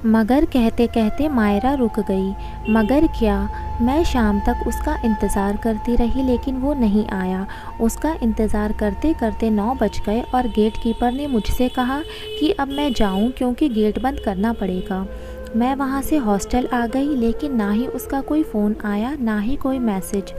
Speaker 1: मगर कहते कहते मायरा रुक गई। मगर क्या? मैं शाम तक उसका इंतज़ार करती रही लेकिन वो नहीं आया। उसका इंतज़ार करते करते 9 बज गए और गेट कीपर ने मुझसे कहा कि अब मैं जाऊं क्योंकि गेट बंद करना पड़ेगा। मैं वहां से हॉस्टल आ गई लेकिन ना ही उसका कोई फ़ोन आया ना ही कोई मैसेज।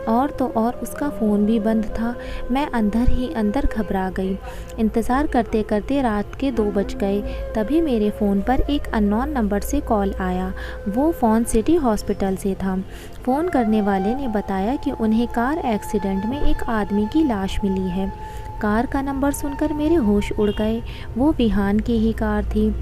Speaker 1: और तो और उसका फ़ोन भी बंद था। मैं अंदर ही अंदर घबरा गई। इंतज़ार करते करते रात के 2 बज गए। तभी मेरे फ़ोन पर एक अननोन नंबर से कॉल आया। वो फ़ोन सिटी हॉस्पिटल से था। फ़ोन करने वाले ने बताया कि उन्हें कार एक्सीडेंट में एक आदमी की लाश मिली है। कार का नंबर सुनकर मेरे होश उड़ गए। वो विहान की ही कार थी।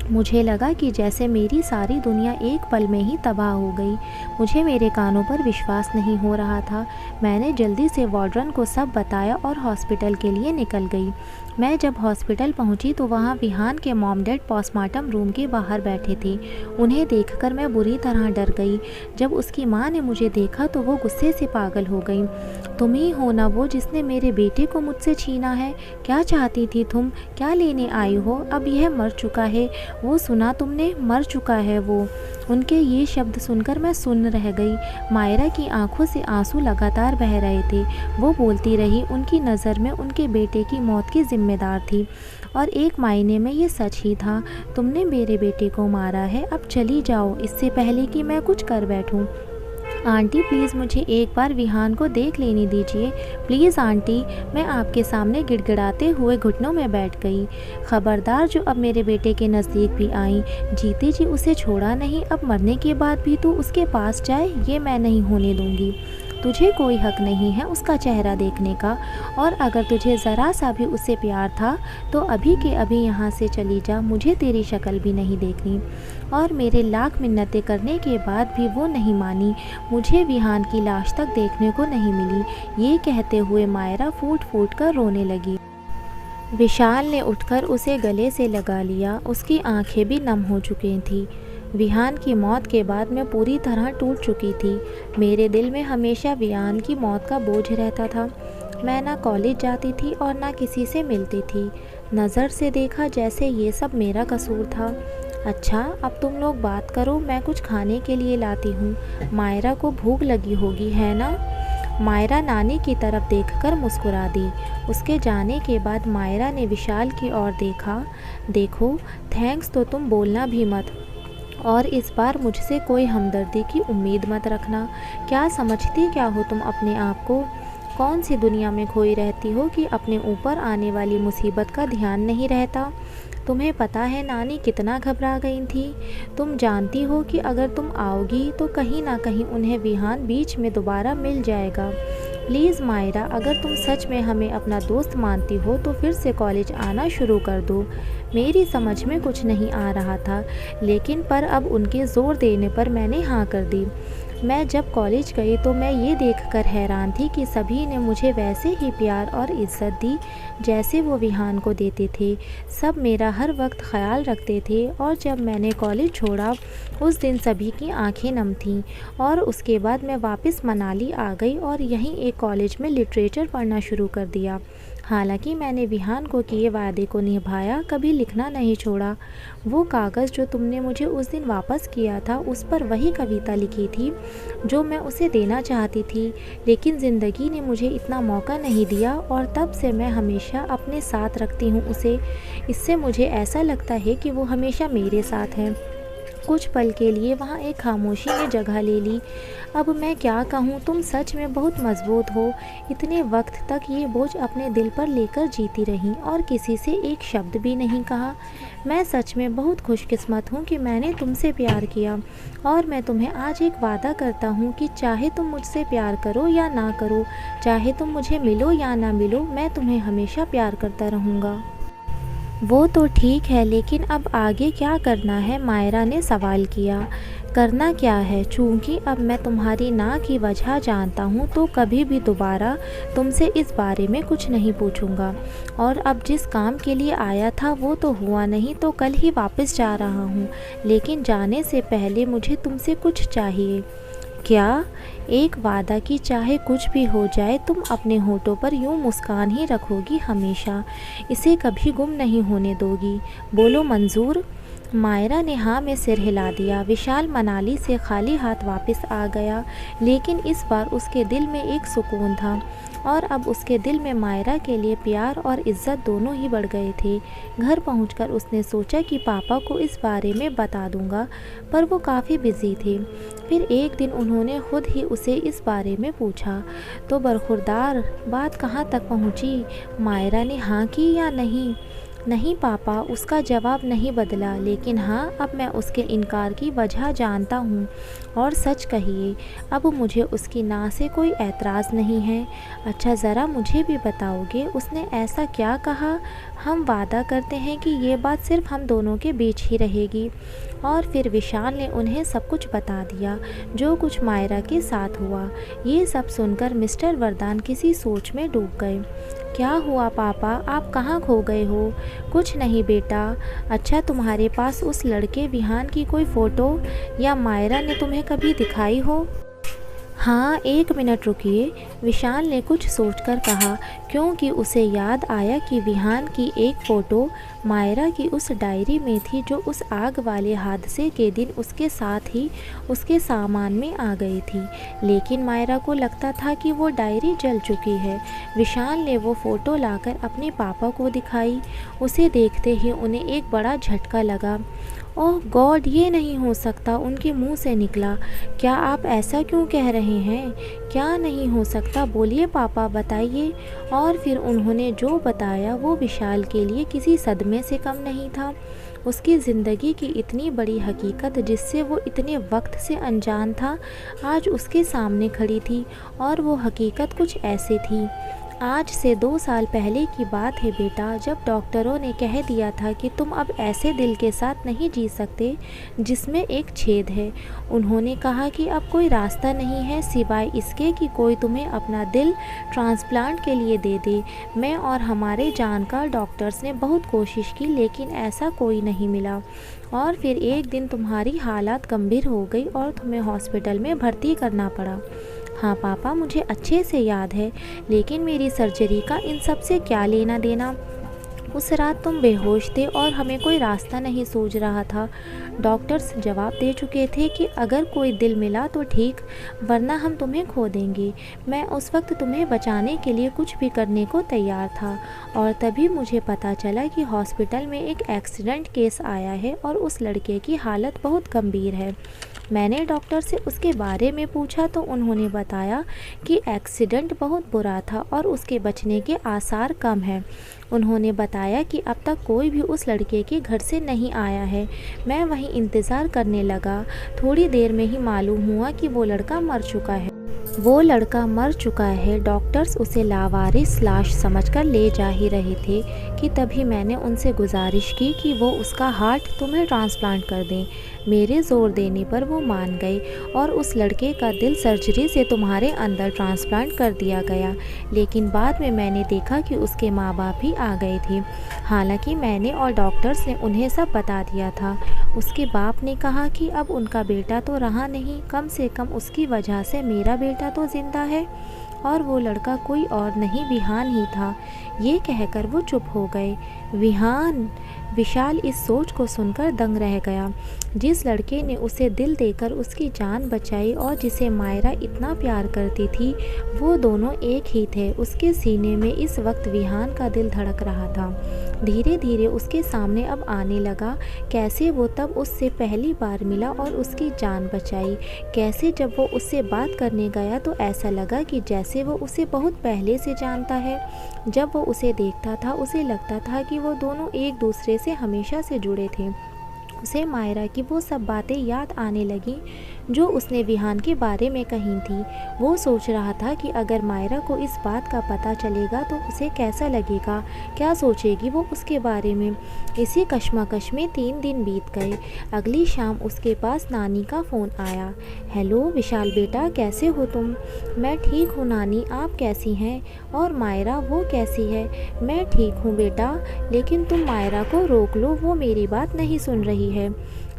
Speaker 1: मुझे लगा कि जैसे मेरी सारी दुनिया एक पल में ही तबाह हो गई। मुझे मेरे कानों पर विश्वास नहीं हो रहा था। मैंने जल्दी से वार्डन को सब बताया और हॉस्पिटल के लिए निकल गई। मैं जब हॉस्पिटल पहुंची तो वहां विहान के मॉम डैड पोस्टमार्टम रूम के बाहर बैठे थे। उन्हें देखकर मैं बुरी तरह डर गई। जब उसकी माँ ने मुझे देखा तो वो गुस्से से पागल हो गई। तुम ही हो ना वो जिसने मेरे बेटे को मुझसे छीना है? क्या चाहती थी तुम? क्या लेने आई हो? अब यह मर चुका है। वो सुना तुमने? मर चुका है वो। उनके ये शब्द सुनकर मैं सुन्न रह गई। मायरा की आंखों से आंसू लगातार बह रहे थे। वो बोलती रही। उनकी नज़र में उनके बेटे की मौत की जिम्मेदार थी और एक मायने में ये सच ही था। तुमने मेरे बेटे को मारा है। अब चली जाओ इससे पहले कि मैं कुछ कर बैठूं। आंटी प्लीज़ मुझे एक बार विहान को देख लेने दीजिए। Please aunty. मैं आपके सामने गिड़गिड़ाते हुए घुटनों में बैठ गई। खबरदार जो अब मेरे बेटे के नज़दीक भी आई। जीते जी उसे छोड़ा नहीं, अब मरने के बाद भी तू उसके पास जाए, ये मैं नहीं होने दूंगी। तुझे कोई हक नहीं है उसका चेहरा देखने का, और अगर तुझे ज़रा सा भी उससे प्यार था तो अभी के अभी यहाँ से चली जा। मुझे तेरी शक्ल भी नहीं देखनी। और मेरे लाख मिन्नतें करने के बाद भी वो नहीं मानी। मुझे विहान की लाश तक देखने को नहीं मिली। ये कहते हुए मायरा फूट फूट कर रोने लगी। विशाल ने उठकर उसे गले से लगा लिया। उसकी आंखें भी नम हो चुकी थीं। विहान की मौत के बाद मैं पूरी तरह टूट चुकी थी। मेरे दिल में हमेशा विहान की मौत का बोझ रहता था। मैं ना कॉलेज जाती थी और ना किसी से मिलती थी। नज़र से देखा जैसे ये सब मेरा कसूर था। अच्छा अब तुम लोग बात करो, मैं कुछ खाने के लिए लाती हूँ। मायरा को भूख लगी होगी है ना? मायरा नानी की तरफ देखकर मुस्कुरा दी। उसके जाने के बाद मायरा ने विशाल की ओर देखा। देखो थैंक्स तो तुम बोलना भी मत, और इस बार मुझसे कोई हमदर्दी की उम्मीद मत रखना। क्या समझती क्या हो तुम अपने आप को? कौन सी दुनिया में खोई रहती हो कि अपने ऊपर आने वाली मुसीबत का ध्यान नहीं रहता? तुम्हें पता है नानी कितना घबरा गई थी? तुम जानती हो कि अगर तुम आओगी तो कहीं ना कहीं उन्हें विहान बीच में दोबारा मिल जाएगा। प्लीज़ मायरा, अगर तुम सच में हमें अपना दोस्त मानती हो तो फिर से कॉलेज आना शुरू कर दो। मेरी समझ में कुछ नहीं आ रहा था, लेकिन पर अब उनके ज़ोर देने पर मैंने हाँ कर दी। मैं जब कॉलेज गई तो मैं ये देखकर हैरान थी कि सभी ने मुझे वैसे ही प्यार और इज़्ज़त दी जैसे वो विहान को देते थे। सब मेरा हर वक्त ख्याल रखते थे, और जब मैंने कॉलेज छोड़ा उस दिन सभी की आंखें नम थीं। और उसके बाद मैं वापस मनाली आ गई और यहीं एक कॉलेज में लिटरेचर पढ़ना शुरू कर दिया। हालांकि मैंने विहान को किए वादे को निभाया, कभी लिखना नहीं छोड़ा। वो कागज़ जो तुमने मुझे उस दिन वापस किया था उस पर वही कविता लिखी थी जो मैं उसे देना चाहती थी, लेकिन ज़िंदगी ने मुझे इतना मौका नहीं दिया, और तब से मैं हमेशा अपने साथ रखती हूँ उसे। इससे मुझे ऐसा लगता है कि वो हमेशा मेरे साथ है। कुछ पल के लिए वहाँ एक खामोशी ने जगह ले ली। अब मैं क्या कहूँ, तुम सच में बहुत मजबूत हो। इतने वक्त तक ये बोझ अपने दिल पर लेकर जीती रही और किसी से एक शब्द भी नहीं कहा। मैं सच में बहुत खुशकिस्मत हूँ कि मैंने तुमसे प्यार किया, और मैं तुम्हें आज एक वादा करता हूँ कि चाहे तुम मुझसे प्यार करो या ना करो, चाहे तुम मुझे मिलो या ना मिलो, मैं तुम्हें हमेशा प्यार करता रहूँगा। वो तो ठीक है, लेकिन अब आगे क्या करना है? मायरा ने सवाल किया। करना क्या है? चूँकि अब मैं तुम्हारी ना की वजह जानता हूँ तो कभी भी दोबारा तुमसे इस बारे में कुछ नहीं पूछूंगा। और अब जिस काम के लिए आया था वो तो हुआ नहीं, तो कल ही वापस जा रहा हूँ। लेकिन जाने से पहले मुझे तुमसे कुछ चाहिए। क्या? एक वादा कि चाहे कुछ भी हो जाए तुम अपने होठों पर यूं मुस्कान ही रखोगी हमेशा, इसे कभी गुम नहीं होने दोगी। बोलो मंजूर? मायरा ने हाँ में सिर हिला दिया। विशाल मनाली से खाली हाथ वापस आ गया, लेकिन इस बार उसके दिल में एक सुकून था और अब उसके दिल में मायरा के लिए प्यार और इज्जत दोनों ही बढ़ गए थे। घर पहुंचकर उसने सोचा कि पापा को इस बारे में बता दूंगा, पर वो काफ़ी बिजी थे। फिर एक दिन उन्होंने खुद ही उसे इस बारे में पूछा। तो बरखुरदार, बात कहाँ तक पहुंची? मायरा ने हाँ की या नहीं? नहीं पापा, उसका जवाब नहीं बदला, लेकिन हाँ, अब मैं उसके इनकार की वजह जानता हूँ। और सच कहिए, अब मुझे उसकी ना से कोई एतराज़ नहीं है। अच्छा, ज़रा मुझे भी बताओगे उसने ऐसा क्या कहा? हम वादा करते हैं कि ये बात सिर्फ हम दोनों के बीच ही रहेगी। और फिर विशाल ने उन्हें सब कुछ बता दिया, जो कुछ मायरा के साथ हुआ। ये सब सुनकर मिस्टर वरदान किसी सोच में डूब गए। क्या हुआ पापा, आप कहाँ खो गए हो? कुछ नहीं बेटा। अच्छा, तुम्हारे पास उस लड़के विहान की कोई फ़ोटो या मायरा ने तुम्हें कभी दिखाई हो? हाँ, एक मिनट रुकिए, विशाल ने कुछ सोचकर कहा, क्योंकि उसे याद आया कि विहान की एक फ़ोटो मायरा की उस डायरी में थी जो उस आग वाले हादसे के दिन उसके साथ ही उसके सामान में आ गई थी। लेकिन मायरा को लगता था कि वो डायरी जल चुकी है। विशाल ने वो फ़ोटो लाकर अपने पापा को दिखाई। उसे देखते ही उन्हें एक बड़ा झटका लगा। ओह गॉड, ये नहीं हो सकता, उनके मुंह से निकला। क्या आप ऐसा क्यों कह रहे हैं? क्या नहीं हो सकता? बोलिए पापा, बताइए। और फिर उन्होंने जो बताया वो विशाल के लिए किसी सदमे से कम नहीं था। उसकी ज़िंदगी की इतनी बड़ी हकीकत जिससे वो इतने वक्त से अनजान था, आज उसके सामने खड़ी थी। और वो हकीकत कुछ ऐसे थी। आज से 2 साल पहले की बात है बेटा, जब डॉक्टरों ने कह दिया था कि तुम अब ऐसे दिल के साथ नहीं जी सकते जिसमें एक छेद है। उन्होंने कहा कि अब कोई रास्ता नहीं है सिवाय इसके कि कोई तुम्हें अपना दिल ट्रांसप्लांट के लिए दे दे। मैं और हमारे जानकार डॉक्टर्स ने बहुत कोशिश की, लेकिन ऐसा कोई नहीं मिला। और फिर एक दिन तुम्हारी हालत गंभीर हो गई और तुम्हें हॉस्पिटल में भर्ती करना पड़ा। हाँ पापा, मुझे अच्छे से याद है, लेकिन मेरी सर्जरी का इन सब से क्या लेना देना? उस रात तुम बेहोश थे और हमें कोई रास्ता नहीं सूझ रहा था। डॉक्टर्स जवाब दे चुके थे कि अगर कोई दिल मिला तो ठीक, वरना हम तुम्हें खो देंगे। मैं उस वक्त तुम्हें बचाने के लिए कुछ भी करने को तैयार था। और तभी मुझे पता चला कि हॉस्पिटल में एक एक्सीडेंट केस आया है और उस लड़के की हालत बहुत गंभीर है। मैंने डॉक्टर से उसके बारे में पूछा तो उन्होंने बताया कि एक्सीडेंट बहुत बुरा था और उसके बचने के आसार कम हैं। उन्होंने बताया कि अब तक कोई भी उस लड़के के घर से नहीं आया है। मैं वहीं इंतज़ार करने लगा। थोड़ी देर में ही मालूम हुआ कि वो लड़का मर चुका है। डॉक्टर्स उसे लावारिस लाश समझकर ले जा ही रहे थे कि तभी मैंने उनसे गुजारिश की कि वो उसका हार्ट तुम्हें ट्रांसप्लांट कर दें। मेरे ज़ोर देने पर वो मान गए और उस लड़के का दिल सर्जरी से तुम्हारे अंदर ट्रांसप्लांट कर दिया गया। लेकिन बाद में मैंने देखा कि उसके माँ बाप भी आ गए थे। हालांकि मैंने और डॉक्टर्स ने उन्हें सब बता दिया था। उसके बाप ने कहा कि अब उनका बेटा तो रहा नहीं, कम से कम उसकी वजह से मेरा बेटा तो ज़िंदा है। और वो लड़का कोई और नहीं, विहान ही था। ये कहकर वो चुप हो गए। विहान? विशाल इस सोच को सुनकर दंग रह गया। जिस लड़के ने उसे दिल देकर उसकी जान बचाई और जिसे मायरा इतना प्यार करती थी, वो दोनों एक ही थे। उसके सीने में इस वक्त विहान का दिल धड़क रहा था। धीरे धीरे उसके सामने अब आने लगा, कैसे वो तब उससे पहली बार मिला और उसकी जान बचाई। कैसे जब वो उससे बात करने गया तो ऐसा लगा कि जैसे वो उसे बहुत पहले से जानता है। जब वो उसे देखता था उसे लगता था कि वो दोनों एक दूसरे से हमेशा से जुड़े थे। उसे मायरा की वो सब बातें याद आने लगीं जो उसने विहान के बारे में कही थी। वो सोच रहा था कि अगर मायरा को इस बात का पता चलेगा तो उसे कैसा लगेगा, क्या सोचेगी वो उसके बारे में। इसी कश्मकश में 3 दिन बीत गए। अगली शाम उसके पास नानी का फ़ोन आया। हेलो विशाल बेटा, कैसे हो तुम? मैं ठीक हूँ नानी, आप कैसी हैं? और मायरा वो कैसी है? मैं ठीक हूँ बेटा, लेकिन तुम मायरा को रोक लो, वो मेरी बात नहीं सुन रही है।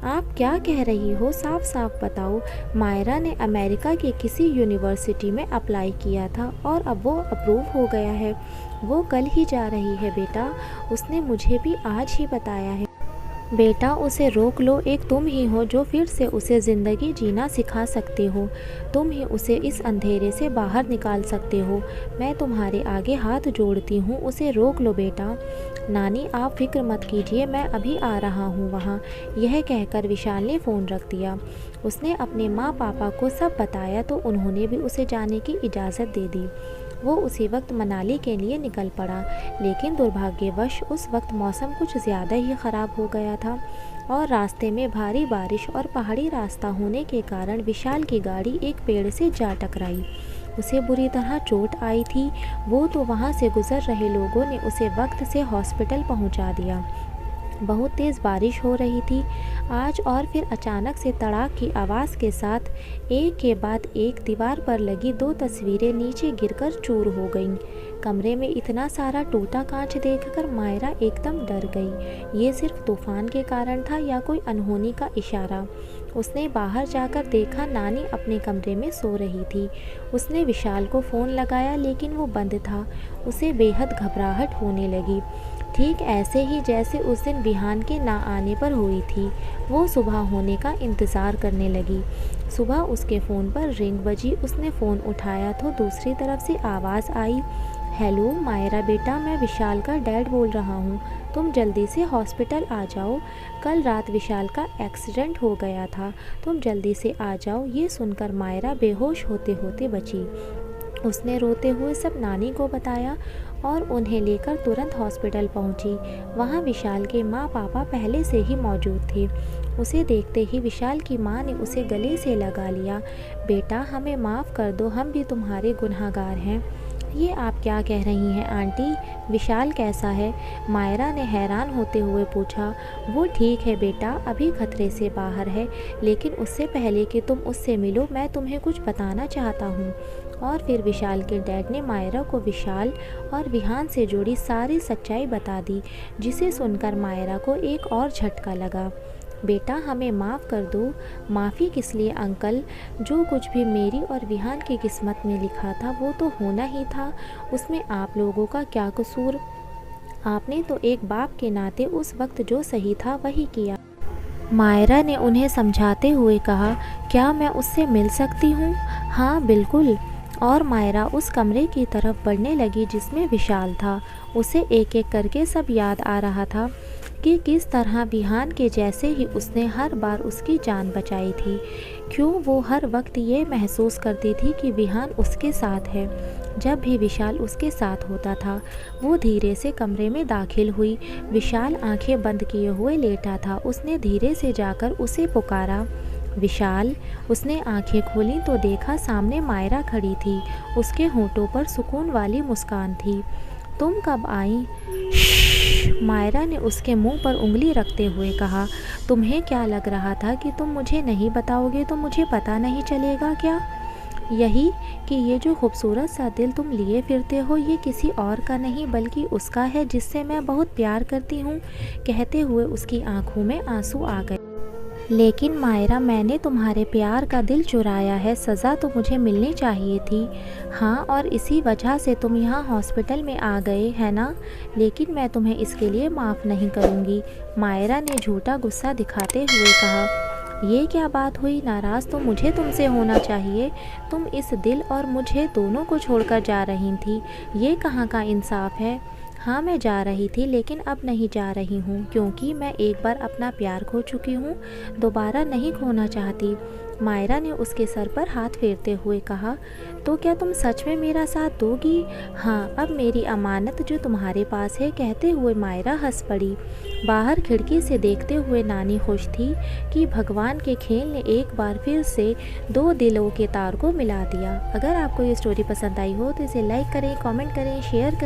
Speaker 1: आप क्या कह रही हो, साफ साफ बताओ। मायरा ने अमेरिका के किसी यूनिवर्सिटी में अप्लाई किया था और अब वो अप्रूव हो गया है। वो कल ही जा रही है बेटा, उसने मुझे भी आज ही बताया है। बेटा उसे रोक लो, एक तुम ही हो जो फिर से उसे ज़िंदगी जीना सिखा सकते हो। तुम ही उसे इस अंधेरे से बाहर निकाल सकते हो। मैं तुम्हारे आगे हाथ जोड़ती हूँ, उसे रोक लो बेटा। नानी आप फिक्र मत कीजिए, मैं अभी आ रहा हूँ वहाँ। यह कहकर विशाल ने फ़ोन रख दिया। उसने अपने माँ पापा को सब बताया तो उन्होंने भी उसे जाने की इजाज़त दे दी। वो उसी वक्त मनाली के लिए निकल पड़ा, लेकिन दुर्भाग्यवश उस वक्त मौसम कुछ ज़्यादा ही ख़राब हो गया था और रास्ते में भारी बारिश और पहाड़ी रास्ता होने के कारण विशाल की गाड़ी एक पेड़ से जा टकराई। उसे बुरी तरह चोट आई थी। वो तो वहाँ से गुज़र रहे लोगों ने उसे वक्त से हॉस्पिटल पहुँचा दिया। बहुत तेज़ बारिश हो रही थी आज और फिर अचानक से तड़ाक की आवाज़ के साथ एक के बाद एक दीवार पर लगी 2 तस्वीरें नीचे गिरकर चूर हो गईं। कमरे में इतना सारा टूटा कांच देखकर मायरा एकदम डर गई। ये सिर्फ तूफान के कारण था या कोई अनहोनी का इशारा? उसने बाहर जाकर देखा, नानी अपने कमरे में सो रही थी। उसने विशाल को फ़ोन लगाया लेकिन वो बंद था। उसे बेहद घबराहट होने लगी, ठीक ऐसे ही जैसे उस दिन विहान के ना आने पर हुई थी। वो सुबह होने का इंतज़ार करने लगी। सुबह उसके फ़ोन पर रिंग बजी। उसने फ़ोन उठाया तो दूसरी तरफ से आवाज़ आई, हेलो मायरा बेटा, मैं विशाल का डैड बोल रहा हूँ, तुम जल्दी से हॉस्पिटल आ जाओ। कल रात विशाल का एक्सीडेंट हो गया था, तुम जल्दी से आ जाओ। ये सुनकर मायरा बेहोश होते होते बची। उसने रोते हुए सब नानी को बताया और उन्हें लेकर तुरंत हॉस्पिटल पहुंची। वहां विशाल के माँ पापा पहले से ही मौजूद थे। उसे देखते ही विशाल की माँ ने उसे गले से लगा लिया। बेटा हमें माफ़ कर दो, हम भी तुम्हारे गुनहगार हैं। ये आप क्या कह रही हैं आंटी? विशाल कैसा है? मायरा ने हैरान होते हुए पूछा। वो ठीक है बेटा, अभी खतरे से बाहर है, लेकिन उससे पहले कि तुम उससे मिलो मैं तुम्हें कुछ बताना चाहता हूँ। और फिर विशाल के डैड ने मायरा को विशाल और विहान से जुड़ी सारी सच्चाई बता दी, जिसे सुनकर मायरा को एक और झटका लगा। बेटा हमें माफ़ कर दो। माफ़ी किस लिए अंकल? जो कुछ भी मेरी और विहान की किस्मत में लिखा था वो तो होना ही था, उसमें आप लोगों का क्या कसूर? आपने तो एक बाप के नाते उस वक्त जो सही था वही किया। मायरा ने उन्हें समझाते हुए कहा, क्या मैं उससे मिल सकती हूँ? हाँ बिल्कुल। और मायरा उस कमरे की तरफ बढ़ने लगी जिसमें विशाल था। उसे एक एक करके सब याद आ रहा था कि किस तरह विहान के जैसे ही उसने हर बार उसकी जान बचाई थी। क्यों वो हर वक्त ये महसूस करती थी कि विहान उसके साथ है। जब भी विशाल उसके साथ होता था वो धीरे से कमरे में दाखिल हुई। विशाल आंखें बंद किए हुए लेटा था। उसने धीरे से जाकर उसे पुकारा, विशाल। उसने आंखें खोली तो देखा सामने मायरा खड़ी थी। उसके होंठों पर सुकून वाली मुस्कान थी। तुम कब आई? मायरा ने उसके मुंह पर उंगली रखते हुए कहा, तुम्हें क्या लग रहा था कि तुम मुझे नहीं बताओगे तो मुझे पता नहीं चलेगा क्या? यही कि ये जो खूबसूरत सा दिल तुम लिए फिरते हो ये किसी और का नहीं बल्कि उसका है जिससे मैं बहुत प्यार करती हूँ। कहते हुए उसकी आंखों में आंसू आ गए। लेकिन मायरा, मैंने तुम्हारे प्यार का दिल चुराया है, सज़ा तो मुझे मिलनी चाहिए थी। हाँ, और इसी वजह से तुम यहाँ हॉस्पिटल में आ गए है ना? लेकिन मैं तुम्हें इसके लिए माफ़ नहीं करूँगी। मायरा ने झूठा गुस्सा दिखाते हुए कहा। ये क्या बात हुई? नाराज़ तो मुझे तुमसे होना चाहिए। तुम इस दिल और मुझे दोनों को छोड़कर जा रही थी, ये कहाँ का इंसाफ है? हाँ मैं जा रही थी, लेकिन अब नहीं जा रही हूँ क्योंकि मैं एक बार अपना प्यार खो चुकी हूँ, दोबारा नहीं खोना चाहती। मायरा ने उसके सर पर हाथ फेरते हुए कहा, तो क्या तुम सच में मेरा साथ दोगी? हाँ, अब मेरी अमानत जो तुम्हारे पास है, कहते हुए मायरा हंस पड़ी। बाहर खिड़की से देखते हुए नानी खुश थी कि भगवान के खेल ने एक बार फिर से दो दिलों के तार को मिला दिया। अगर आपको ये स्टोरी पसंद आई हो तो इसे लाइक करें, कमेंट करें, शेयर करें।